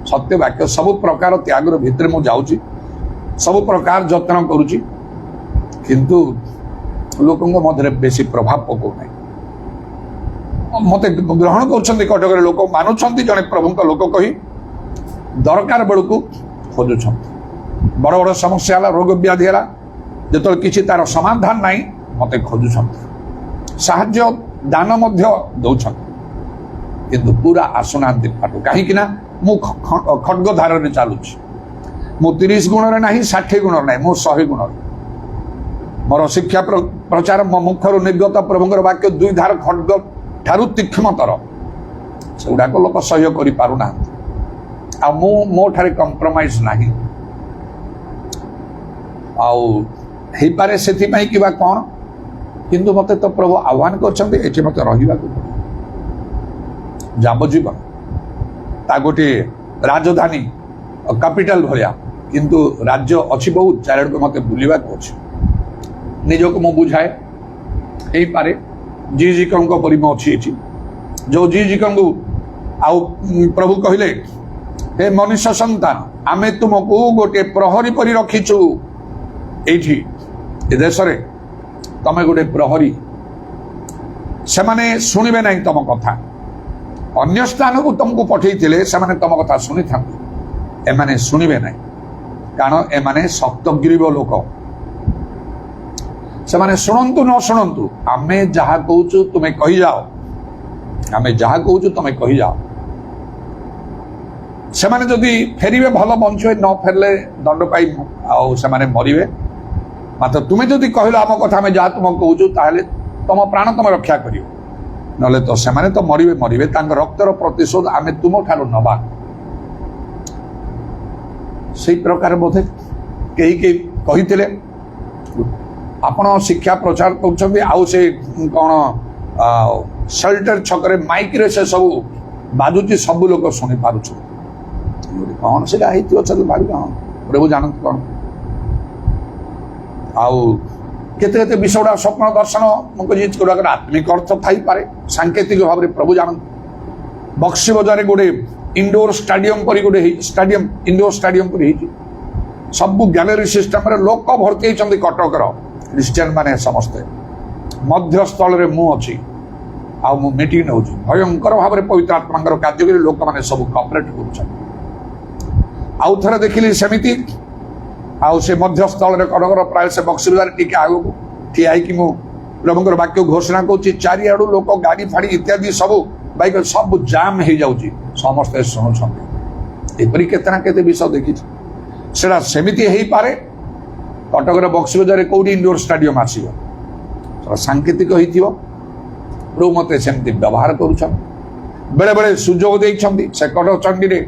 सत्य वाक्य सब प्रकार त्यागर भितर मु जाऊँ सब प्रकार जत्न करुच्ची किंतु लोकों मध्य बेसी प्रभाव पकाउना मत ग्रहण कर कटक लोक मानुंट जड़े प्रभु लोक कही दरकार बेलू खोजुं बड़ बड़ समस्या रोग व्याधि है जो किसी तार समाधान ना मत खोजुं साहाय्य दान दौरान किंतु पूरा आसुना पाठ कहीं मु खड्ग धार चलुची मु 30 गुण ना 60 गुण ना मु 100 गुण मोर शिक्षा प्रचार मो मुखर निर्गत प्रभुंर वाक्य 2 धार खड्ग ठारू तीक्ष्णतर से गुड़ाक लोक सह्य कर पारना मो ठारे कंप्रोमाइज नहीं आईपारे से कौन किंतु मत तो प्रभु आह्वान कर मत रहा जाबजीवन ता गोटे राजधानी कैपिटल भाया किंतु राज्य अच्छी बहुत चारिड़ मत बुलवा अच्छे निजक मु बुझाए यही पारे जी परी मो अच्छी जो जी आउ प्रभु कहले हे मनुष्य संतान आमे तुमको गोटे प्रहरी परी रखीचु एठी ए देश रे तमे गोटे प्रहरी से माने सुनिबे नहीं तम कथा अन्य स्थान को तुमको पठे से तुम कथा शुणी था एमाने शुणवे ना कारण एमाने सप्तगिरीव लोक से शुणु न शुणु आमे जहा कहूँ तुम्हें कही जाओ आमे जहा कहूँ तुम्हें कही जाओ से जदि फेरवे भल बंचे न फेरले दंड पाई से मरवे मात्र तुम्हें जदि कहल आम कथा आम जहाँ तुम कहूँ ताहले तुम प्राण तुम रक्षा कर नले तो से तो मरवे मरवे रक्तर प्रतिशोध आम तुम ठार नवा से प्रकार बोधे कही कही आपण शिक्षा प्रचार कर कौन शेल्टर छकरे माइक रे से सब बाजुची सब लोग शुणी पार्छ कौन से भावी प्रभु जानते कौन आउ केते विषयगुड़ा स्वप्न दर्शन मुझे आत्मिक अर्थ थी पारे सांकेतिक भाव में प्रभु जानते बक्सी बजार गोटे इंडोर स्टाडियम पर गोटे स्टाडियम इंडोर स्टाडियम पर सबू गैलरी सिस्टम रे लोक भर्ती होती कटकर क्रिश्चियन माने समस्ते मध्यस्थल रे मु अच्छी आ मु मीटिंग नौ भयंकर भाव में पवित्र आत्मा कार्य करी लोक मैंने सब कपरेट कर आउ थे देखिली सेमती आउ से मध्यस्थल रे कटकर प्राय से बक्सर टीके आगू ठिया मु प्रभुଙ୍କର वाक्य घोषणा करुच्ची चारिआडू लोक गाड़ी फाड़ी इत्यादि सब बाइक सब जाम हो जाऊँगी समस्ते शुणुंट एपरी केतना केते विषय देखी सेटा सेमिति हो पारे कटकर बक्सी बजार कौटी इंडोर स्टाडियम आसो सांकेतिक हो प्रभु मत सेमती व्यवहार करुछन बेले बेले सुजोग देइछंती से कटक चंडी रे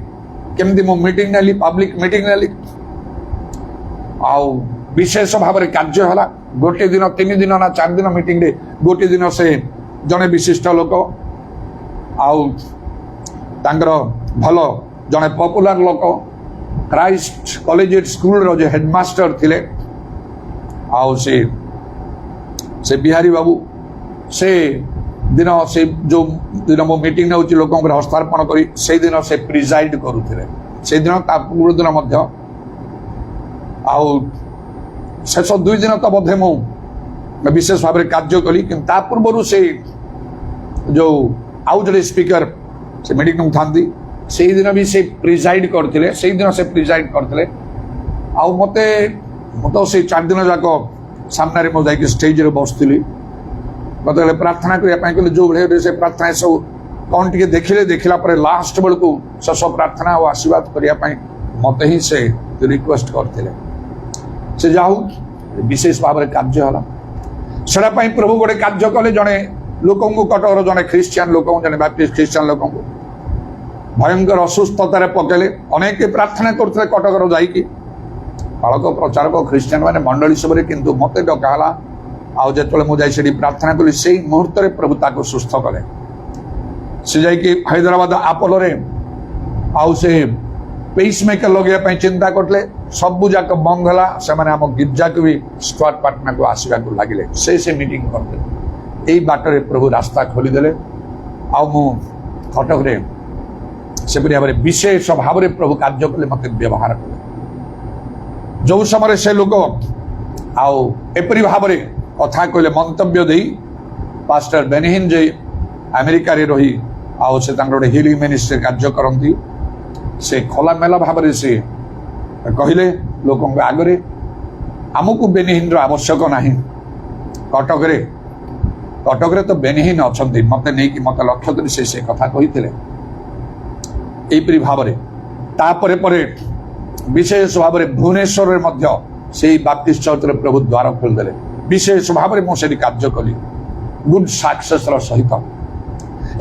केमती मो मीटिंग नेली पब्लिक मीटिंग नेली आउ विशेष भाव में कार्य है गोटे दिन 3 दिन ना 4 दिन मीटिंग रे गोटे दिन से जड़े विशिष्ट लोक आउ तांकर भल जड़े पॉपुलर लोक क्राइस्ट कॉलेजिएट स्कूल रो जो हेडमास्टर थिले आउ से बिहारी बाबू से दिन से जो दिन मो मीटिंग ने लोक हस्तार्पण करी से दिन से प्रिजाइड करुथिले से दिन ता पूर्व दिन मध्य आउ शेष 2 दिन तो बोधे मु विशेष भाव में कार्य कली कि पूर्व से जो आउ जो स्पीकर से मीटिंग था से दिन भी से प्रिजाइड करते से दिन से प्रिजाइड करते आउ मते तो से 4 दिन जाक सामने मो जाकि स्टेज रे बसली मत प्रार्थना करने जो भाई से प्रार्थना सब कौन टे देखला लास्ट बेलू शेष प्रार्थना और आशीर्वाद करने मत ही से रिक्वेस्ट करते से जाऊ विशेष भाव में कार्य है सेटापी प्रभु गोटे कार्य कले जड़े लोक कटकर जड़े ख्रीस्टियान लोक जड़े बैप्टिस्ट ख्रीस्टियान लोक भयंकर असुस्थतार पकेले अनेक प्रार्थना करते कटकर जाकि बालक प्रचारक ख्रीस्टियान मैंने मंडली सब किंतु मत डकाला आते मुझे प्रार्थना कली से मुहूर्त प्रभु ताको सुस्थ कले से जाकि हैदराबाद आपोलो रे आउ से पेस मेकर लगे चिंता करते सबू जाक बंद है से आम गिरजा को भी स्क्वाड पार्टना को आसवा लगे से मीटिंग करते यही बाटर प्रभु रास्ता खोलीदे आउ कटक से भाव विशेष भाव में प्रभु कार्य कले मत व्यवहार कले जो समय से लोक आउरी भाव में कथा कहले मंतव्य दे पास्टर बेनिहिन जे अमेरिका रे रही आउ से गोटे हिलिंग मिनिस्ट्री कार्य करती से खोला मेला भाव में से कहले लोक आगरे आमको बेनिहिन आवश्यक नहीं कटक तो बेनिहिन अच्छा मत नहीं कि मत लक्ष्य कर से कथा कही यहीपरी भाव में तापर विशेष भाव में भुवनेश्वर से बाप्टिस्ट चर्च प्रभु द्वार खोलीदे विशेष भाव में मुझे कार्य कली गुड सक्सेस सहित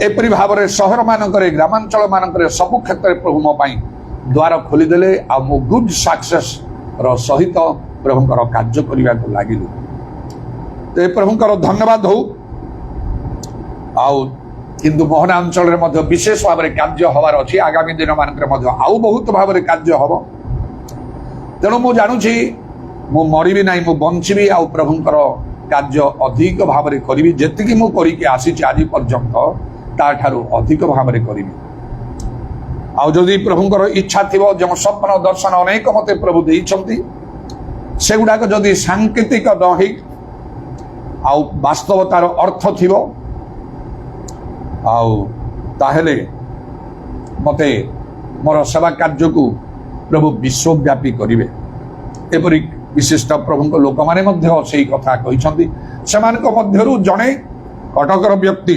एपरी भाव में सहर मानक ग्रामांचल मानक सबु क्षेत्र में प्रभु मो द्वार खोलीदे आ मु गुड सक्सेस सहित प्रभुंकर कार्य करने को लगिल तो प्रभुंकर धन्यवाद हो किंतु मोहनांचल विशेष भाव में कार्य हबार अच्छी आगामी दिन मानक आउ बहुत भाव में कार्य हम तेणु मु जानुची मु मरबी ना मु बंचबी आ प्रभुंकर कार्य अधिक भाव में करी जी मु करके आसी आज पर्यंत ताठारु अधिक भाव में करी आदि प्रभुंकर इच्छा थी जो स्वप्न दर्शन अनेक मत प्रभु देइछंती से गुड़ाक जदि सांकेतिक न हो वास्तवतार अर्थ थी ताहेले मते मोर सेवा कार्य को प्रभु विश्वव्यापी करिवे एपरि विशिष्ट प्रभु लोक माने मध्य सेही कथा कहिसंती सेमानक मध्यरु जणे कटकर व्यक्ति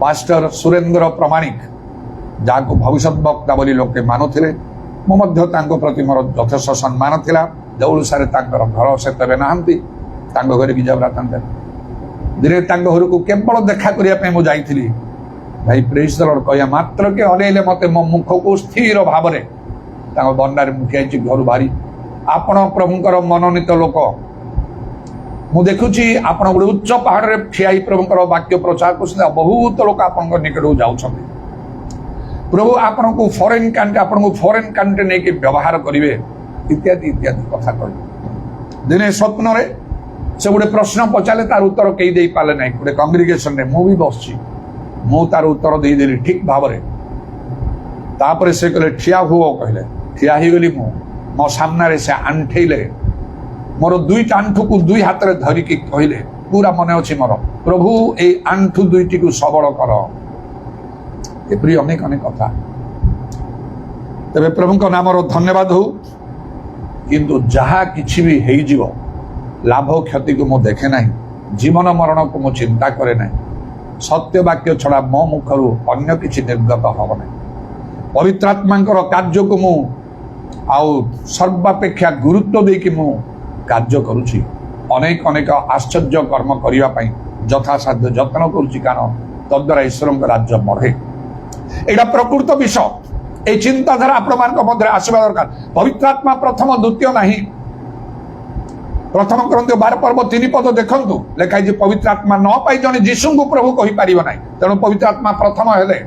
पास्टर सुरेंद्र प्रमाणिक जाको भविष्य वक्ता बोली लोके मानुथिले मो मध्य तांको प्रति मोर यथेष्ट सम्मान थिला दौलसारे तांकर घर से तबे नाहंती तांको घरे भी जाबरा तांते दिने तांको घर को केवल देखा करिया पे मु जाईथिली भाई प्रेज द लॉर्ड कहया मात्र के अनेले मते मो मुख को स्थिर भाव रे तांको बंडार मुखिया छि घर बारी आपण प्रभुंकर मनोनीत लोक मु देखुची आपण गुड उच्च पहाड़ रे ठियाई प्रभुंकर वाक्य प्रचार करछन बहुत लोक आपण निकट जाउछन प्रभु आपण को फॉरेन कंट्री नहीं व्यवहार करेंगे इत्यादि इत्यादि कथा कह दिने स्वप्न रे से गोटे प्रश्न पचारे तार उत्तर कई दे पारे ना गोटे कंग्रिगेशन रे मु भी बसची मु तार उत्तर देदेली ठीक भाव में तापर से कहले ठिया हुओ कहले ठिया ही गली मो सामने से आंठेले मोर दुईटा आंठू को दुई हाथ में धरिकी कहले पूरा मन अच्छी मोर प्रभु ए आंठू दुईटी को सबल कर एपरी अनेक अनेक कथा तेरे प्रभु को नाम धन्यवाद हो किंतु जहा किछि भी हेई जीवो लाभ क्षति को मु देखे ना जीवन मरण को मु चिंता करे ना सत्य वाक्य छड़ा मो मुखरु अन्य किछि निर्गत हब ना पवित्र आत्मा कार्य को मु आउ सर्वापेक्षा गुरुत्व दे कि मु कार्य करुछि अनेक अनेक आश्चर्य कर्म करिवा पई यथासाध्य यत्न करुछि कारण तद्वारा ईश्वर राज्य बढ़े एटा प्रकृत विषय ए चिंताधारा आपण मध्य आसवा दरकार पवित्र आत्मा प्रथम द्वितीय नहीं प्रथम करंतु 12 पर्व 3 पद देखंतु लेखाई जे पवित्र आत्मा न पाई जने यीशु को प्रभु कहि परिबो नाही तेणु पवित्र आत्मा प्रथम हेले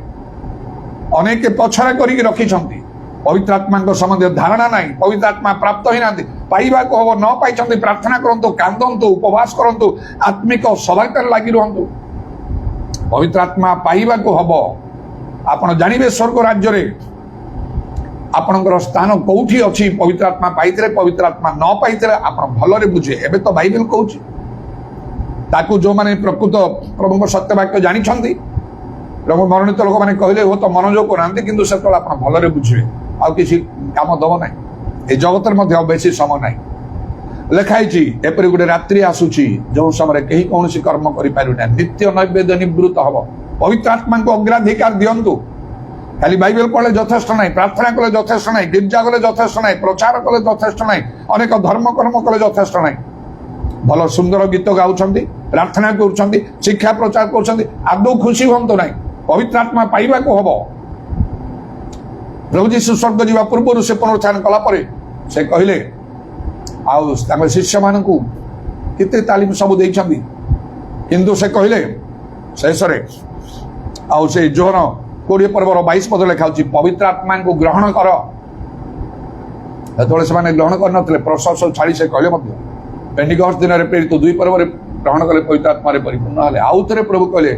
अनेक पछरे करी रखी छंती पवित्र आत्मा को संबंध धारणा नहीं पवित्र आत्मा प्राप्त ही नांती पाइबा को हो न पाई छंती प्रार्थना करंतु कांदंतु उपवास करंतु आत्मिक सभाकर लागि रहंतु पवित्र आत्मा पाइबा को हबो आपण जानिबे स्वर्ग राज्य रे आपणकर स्थान कौठी अच्छी पवित्र आत्मा पाइते पवित्र आत्मा न पाइते आप भलरे बुझे एबे तो बाइबल कहूँ ताकू जो माने प्रकृत प्रभु सत्य वाक्य जानी प्रभु मनोनीत लोक मैंने कहले हो तो मनोजोग करना कि से आप भलरे बुझे आ किसी काम दब ना ये जगत में बेसी समय ना लिखाई एपरी गोटे रात्रि आसूची जो समय कहीं कौन कर्म करें नित्य नैवेद्य निवृत्त हम पवित्र आत्मा को अग्राधिकार दिंतु खाली बाइबल पढ़ले यथेष्ट नहीं प्रार्थना कले यथेष्ट नहीं गिर्जा गले यथेष्ट नहीं प्रचार कले यथेष्ट नहीं अनेक धर्म कर्म कले यथेष्ट नहीं भल सुंदर गीत गाउछंती प्रार्थना करुछंती शिक्षा प्रचार करुछंती आदौ खुशी हंतु नहीं पवित्र आत्मा पाइबा को हबो प्रभु जीशु स्वर्ग जीवा पूर्व से पुनरुत्थान कला परे से कहले आउ तांगे शिष्य मानकू किते तालीम सब देइछंती किंतु से कहले शेषरे आउ से जोहन 20 पर्वर 22 पद लिखा पवित्र आत्मा को ग्रहण कर से ग्रहण कर प्रशंस छाड़ी से कहले पेंटिकस्ट दिन में प्रेरित 2 पर्व ग्रहण कले पवित्र आत्मा परिपूर्ण हेले आउ थे प्रभु कहले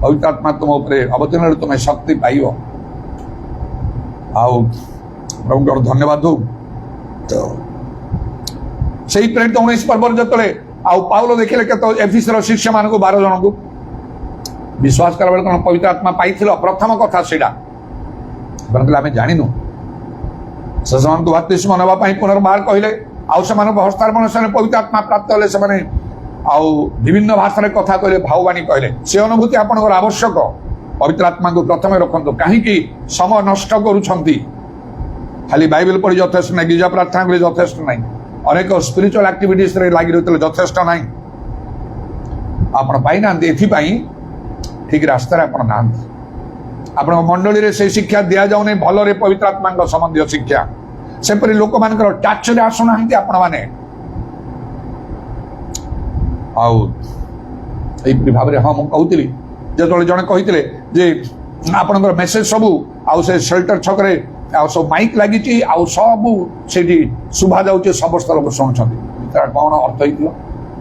पवित्र आत्मा तुम उपरे अवतीर्ण तुम्हें शक्ति पाइब आउ प्रभु धन्यवाद हो तो से प्रेरित 19 पर्व जो आउ पाउल देखिले के एफिसर शिष्य मान 12 जन को विश्वास करा बेले पवित्र आत्मा पाई प्रथम कथा सेटा आम जानिनु से बपतिस्म नवा पुनर्बार कहले आउ से हस्तार्पण से पवित्र आत्मा प्राप्त हेले से आउ विभिन्न भाषा कथा कहले भाववाणी कहले से अनुभूति आपनकर आवश्यक पवित्र आत्मा को प्रथम रखंतु कहीं समय नष्ट करुछंती खाली बाइबल पढ़ी यथेष्ट नहीं गिरजा प्रार्थना कले यथेष्ट नहीं अनेक स्पिरिचुअल एक्टिविटीज रे लागि रहते यथेष्ट नहीं आपण पाई ना एथि ठीक रास्तार आप मंडली से शिक्षा दि जाऊनी भल पवित्र आत्मा संबंधी शिक्षा सेपरी लोक मान टाच आसुना आपण मैंने भाव में हाँ मुझे जो जड़े कही आपणकर मेसेज सबू आउ से शेल्टर छकरे सब माइक लगी सब से शुभा जाऊे समस्त लोग शुणुंट कौन अर्थ हो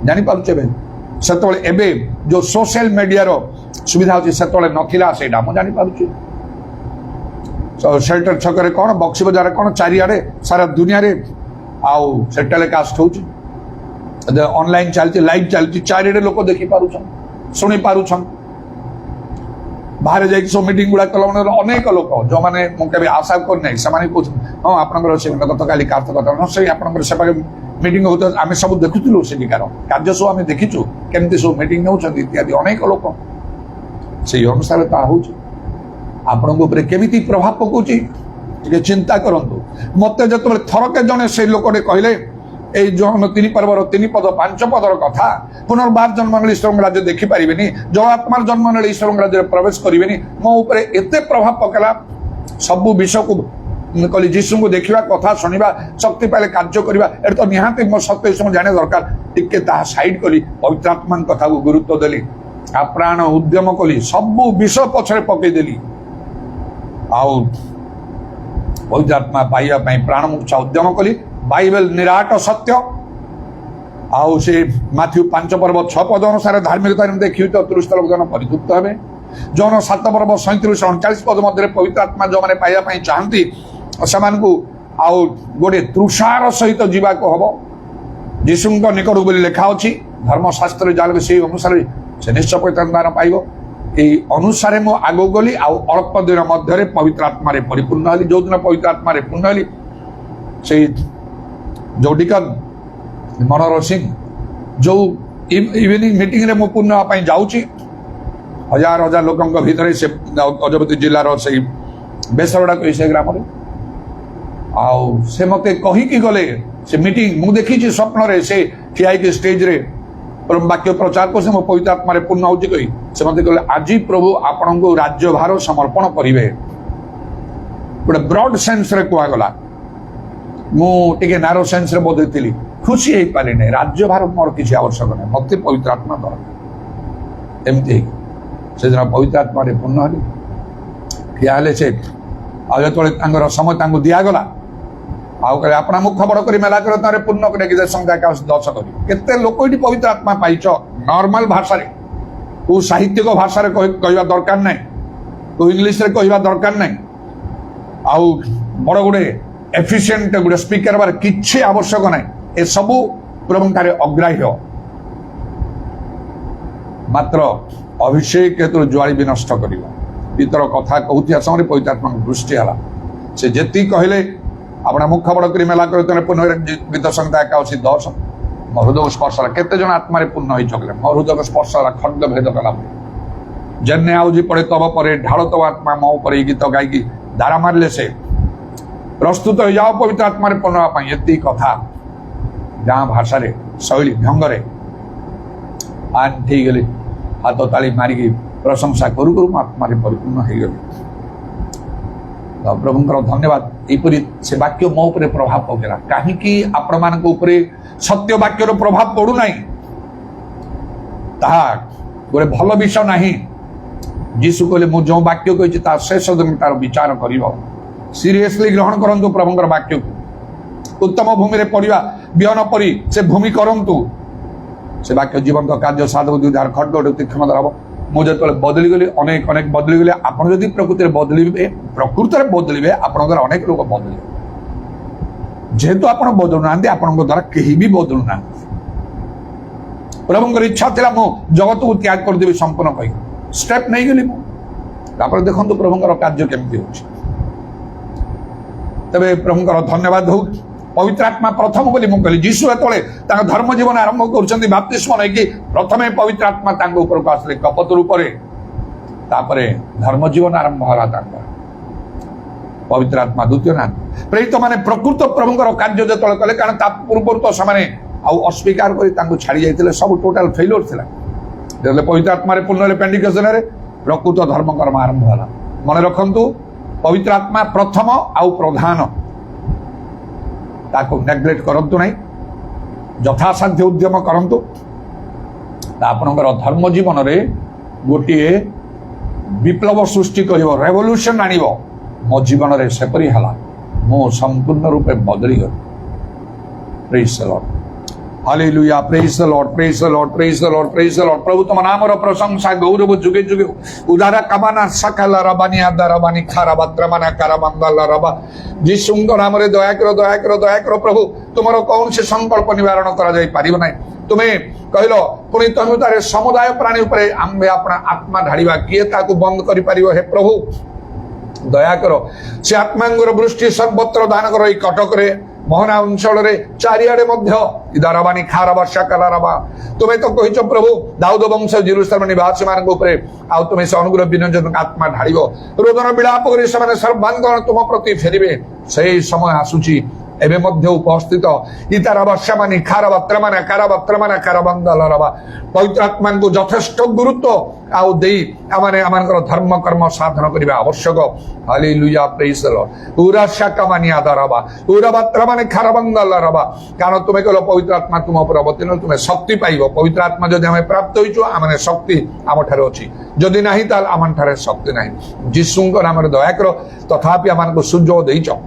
जापारे से जो सोशल मीडिया सुविधा अच्छी से नथिला से जापारे शेल्टर छकरे कौन बक्सी बजार कौन चारिआडे सारा दुनिया रे आउ से टेलीकास्ट हो ऑनलाइन चलती लाइव चलती चारिआडे लोक देखी पारुछन सुनी पारुछन बाहर जाइए सब मीटिंग गुड़ा कल अनेक लोक जो मैंने मुझे आशा करना से हाँ आपंकर से गत काली कार्तिक से आपंकर से मीटिंग होता आम सब देखुलु सेठिकार कार्य सब आम देखीचु केमती सब मीटिंग नौ इत्यादि अनेक लोक से अनुसार ता हो आपण केमी प्रभाव पकाउची चिंता करंतु मत जो थरके जड़े से लोक कहले जो 3 पर्वर 3 पद 5 पदर कथा पुनर्बार जन्म ईश्वर राज्य देखिपारे जो आत्मार जन्म ईश्वर राज्य प्रवेश करें मो उपर एत प्रभाव पकेला सबू विषय को कहली जीशु को देखा कथा शुणा शक्ति पाइले कार्य करवा ये तो निहाती मो सत्य जाने दरकार टिके साइड कली पवित्र आत्मा कथा को गुरुत्व देली आप्राण उद्यम कली सबू विषय पछरे पकईदेली आउ पवित्र आत्मा पाइबा प्राण मूर्छा उद्यम कली बाइबल निराट सत्य आउ से माथ्यू 5 पर्व 6 पद अनुसार धार्मिकता देखिए तो तुरुस्त लोक जन परितृप्त हे जौन 7 पर्व 37 39 पद मध्य पवित्र आत्मा जो मैंने पाइबा चाहती से आउ गोटे तृषार सहित जीवा को हम जीशु निकट बोली लिखा अच्छी धर्मशास्त्र जाल से अनुसार से निश्चय पवित्र आत्मा पाइब यही अनुसार मु आगो गली आउ अल्प दिन मध्य पवित्र आत्मा परिपूर्ण हली जो दिन पवित्र आत्मा पूर्ण हली से जो डिकन मनोहर सिंह जो इवनिंग मीटिंग रे मु पूर्ण होगा जाऊँगी हजार हजार लोक भितर से गजपति जिलार से बेसरड़ा कही से ग्राम आउ से मत कहीकि गले से मीटिंग मु देखी स्वप्न रे से ठिया स्टेज रे वाक्य प्रचार को से मो पवित्र आत्मा पूर्ण होची कही से मत कहले आज प्रभु आपण को राज्यभार समर्पण करिवे गोटे ब्रॉड सेंस रे कुआ गला मु टिके नारो सेंस रे बोधैली खुशी हो पारे नहीं राज्यभार मोर किसी आवश्यक नहीं मत पवित्र आत्मा दरकार एमती से दिन पवित्र आत्मा पूर्ण हली ठिया से आज जो समय दिगला आउ कहे अपना मुख बड़ कर मेला कर पूर्ण कर संख्या दर्श कर केते लोक ये पवित्र आत्मा पाइच नॉर्मल भाषा को साहित्यिक भाषा कहवा दरकार नहीं को इंग्लिश रे कहवा दरकार नहीं आउ बड़ गोटे एफिशिएंट गोटे स्पीकर बार किछि आवश्यक नहीं ए सबू प्रभु अग्राह्य मात्र अभिषेक हेतु ज्वाली भी नष्ट कर भीतर कथा कहूथिया समय पवित्र आत्मा दृष्टि है से जी कहले अपना मुख बड़ कर मेला कर पुनः गीत संहिता 81:10 मो हृदय स्पर्श केते जन आत्मा पूर्ण हो चले मो हृदय स्पर्श खड्ग भेद कला जन्ने आउजी पड़े तब पर ढाल तब आत्मा मो पर गीत गायकी धारा मारे से प्रस्तुत हो जाओ पवित्र आत्मा पूर्ण होगा ये कथा गाँ भाषा शैली ढंग ठीक गली हाथ ताली मारिकी प्रशंसा करू करू आत्मा परिपूर्ण हो गली प्रभुंकर धन्यवाद यहपरी से वाक्य मो उपर प्रभाव पकेला कहीं आपण मान सत्य वाक्यर प्रभाव पड़ूना ताहा गोटे भल विषय नहीं जीशु कहले मु जो वाक्य कही शेष दिन तार विचार कर सीरियसली ग्रहण करंतु प्रभुंकर वाक्य को उत्तम भूमि रे पड़िया बिहन परी से भूमि करंतु से वाक्य जीवंत कार्य साधक दुधार खड्ग तीक्ष्ण हम मुझे बदली गली अनेक अनेक बदली गले आपड़ जदि प्रकृति बदलिबे प्रकृति बदलिबे आपणकर अनेक लोग बदलिबे जेहेतु आप बदलुना आपण द्वारा कहीं भी बदलुना प्रभुंकर इच्छा था मु जगत को त्याग करदेवी संपूर्ण कही स्टेप नहीं गली मुझे देखो प्रभुंकर कार्य केमती हो तबे प्रभुंकर धन्यवाद हो पवित्र आत्मा प्रथम बोली मुझे कहली जीशु जो धर्म जीवन आरंभ कर बाप्तिस्म नहीं प्रथम पवित्र आत्मा ऊपर आसले कपत रूप धर्म जीवन आरंभ होला पवित्र आत्मा द्वितीय ना प्रेरित माने प्रकृत प्रभुंकर कार्य जो कले कारण पूर्व तो से अस्वीकार कर छाड़ी जाते सब टोटाल फेल्योर थिला पवित्र आत्मा पूर्ण पेंडिकेशन प्रकृत धर्म कर्म आरंभ होला मन रखंतु पवित्र आत्मा प्रथम आउ प्रधान ताको नेग्लेक्ट करंतु नहीं यथासाध्य उद्यम करंतु आपणकर धर्म जीवन रे गोटे विप्लव सृष्टि करिवो रेवोल्यूशन आनिवो मो जीवन रे सेपरी हला मो संपूर्ण रूपे बदली गली praise the lord hallelujah praise the lord praise the lord praise the lord praise the lord प्रभु तुम नाम रो प्रशंसा गौरव जुगे जुगे उदारा कमाना सकल रबानी आदा रबानी खारा बत्रमना करा मंदल रबा जीशुंकर नाम रे दया करो प्रभु तुमरो कौन से संकल्प निवारण करा जाई परिबो नै तुम्हें कहलो पुनी तनु तारे समुदाय प्राणी ऊपर आम्बे अपना आत्मा ढाड़ीबा किए ताकू बंद करि परिबो हे प्रभु दया करो से आत्मांगर वृष्टि सर्वत्र दान करो ई कटक रे मोहना अंचल चारिआडे इदारबानी खार वर्षा कलारबा तुम्हें तो कहिच प्रभु दाऊद वंश जेरुसलेम निवासी मान आउ तुम्हें से अनुग्रह विनोजन आत्मा ढाड़ रोदन विलाप कर सर्वांगण तुम प्रति फेरबे से समय आसूची एवं मध्य उपस्थित इतार वर्षामानी खार बत्रमाना कारबत्रमाना कारबंदलरबा पवित्र आत्मा को यथेष्ट गुरुत्व आउ देई आमाने आमानकर धर्म कर्म साधन करबा आवश्यक हालेलुया प्रेज द लॉर्ड पूरा शाकामानी आदरबा पूरा बत्रमाने कारबंदलरबा कारण तुम्हें कहलो पवित्र आत्मा तुम ऊपर अवतीर्ण तुम्हें शक्ति पाइबो पवित्र आत्मा जदि हमें प्राप्त होइचो आमाने शक्ति आम ठारे अछि जदि नाही ताल आमन ठारे शक्ति नाही जीशुंकर नाम रे दया करो तथापि आमानको सुजोग देइचो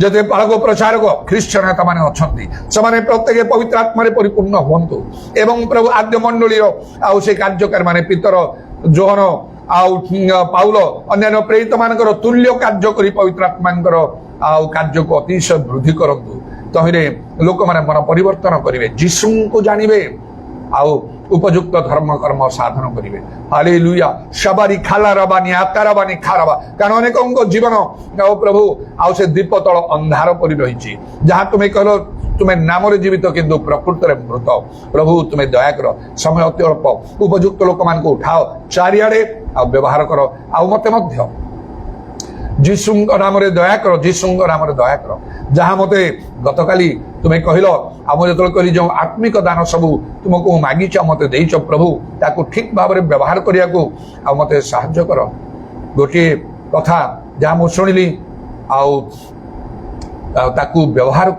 जते पालक प्रचारक ख्रीष्टियन नेता माने अछंती समाने प्रत्येक पवित्र आत्मा रे परिपूर्ण होंतु एवं प्रभु आद्य मंडली आउ से कार्यकारी माने पितर जोहन आउ पाउल अन्य प्रेरित मानकर तुल्य कार्य करी पवित्र आत्मांकर आउ कार्य को अतिशय वृद्धि करंतु तहिरे लोक माने मन परिवर्तन करिवे जीसु को जानिबे आउ उपयुक्त धर्म कर्म साधन करिवे हालेलुया शबारी खाला रबानी आकाराबानी खाराबा कारण अनेकों जीवन ओ प्रभु आउ से दीप तल अंधार परि रहिछि जहाँ तुम्हें कहलो तुम्हें नाम जीवित किंतु प्रकृत मृत प्रभु तुम्हें दया कर समय अति अल्प उपयुक्त लोक मान को उठाओ चारिआडे आ व्यवहार कर आ मते मध्य जीसु नाम दया कर जीसु नाम दया कर जहाँ मते गतकाली तुम्हें कहलो आम जो कहली जो आत्मिक दान सबू तुमको मागिच मत देच प्रभु ताकू ठीक भाव में व्यवहार करने को मत साहाय्य कर गोटे कथा जहाँ मुझे शुणिली ताकू व्यवहार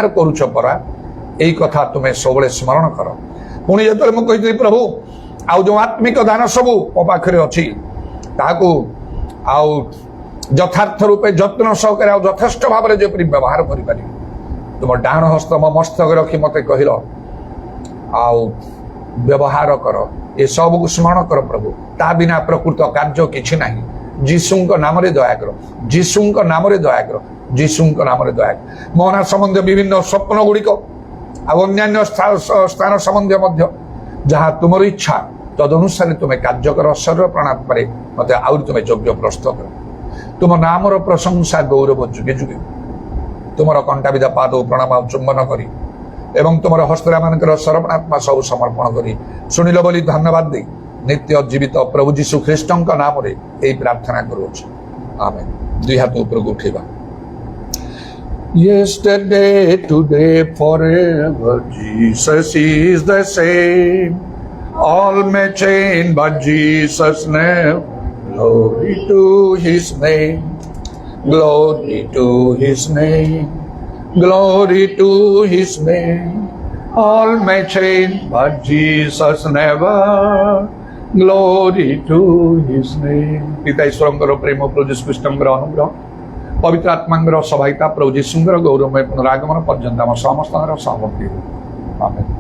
करुच परा यही कथा तुम्हें सब स्मरण कर पुणी जो मुझे प्रभु आउ जो आत्मिक दान सबू मो पाखे अच्छी ताकू आउ यथार्थ रूपे जत्न सहकारे आउ यथेष्ट भाव में जो व्यवहार करें तुम डाण हस्त मो मस्तक रखी मत कहल आउ व्यवहार कर ये सब को स्मरण कर प्रभु ता बिना प्रकृत कार्य किछि नहीं जीसु नाम दया कर जीसु नाम दया कर जीसु नाम दया कर मोहना संबंध विभिन्न स्वप्न गुड़िक अन्य स्थान संबंध जहाँ तुम इच्छा तदनुसार तुम्हें कार्य कर शरीर प्राणात्मा मत आउरी तुम्हें योग्य प्रस्तुत कर तुम नाम प्रशंसा गौरव जुगे जुगे तुम कंटा विधा पाद प्रणाम चुंबन करी एवं तुम हस्तरा मानकर सर्वनात्मा सब समर्पण करी शुणिल बोली धन्यवाद दे नित्य जीवित प्रभु जीशु ख्रीष्ट नाम यही प्रार्थना करुच आमेन दुई हाथ ऊपर उठेगा Yesterday, today, forever, Jesus is the same. All may change, but Jesus never. Glory to His name. Glory to His name. Glory to His name. All may change, but Jesus never. Glory to His name. पिता ईश्वरंकर प्रेम प्रभु यीशु ख्रीष्टंकर अनुग्रह पवित्र आत्मांगर सहायता प्रभु जीशुंकर गौरवमय पुनरागमन पर्यंत आम समस्त सहमति आमेन।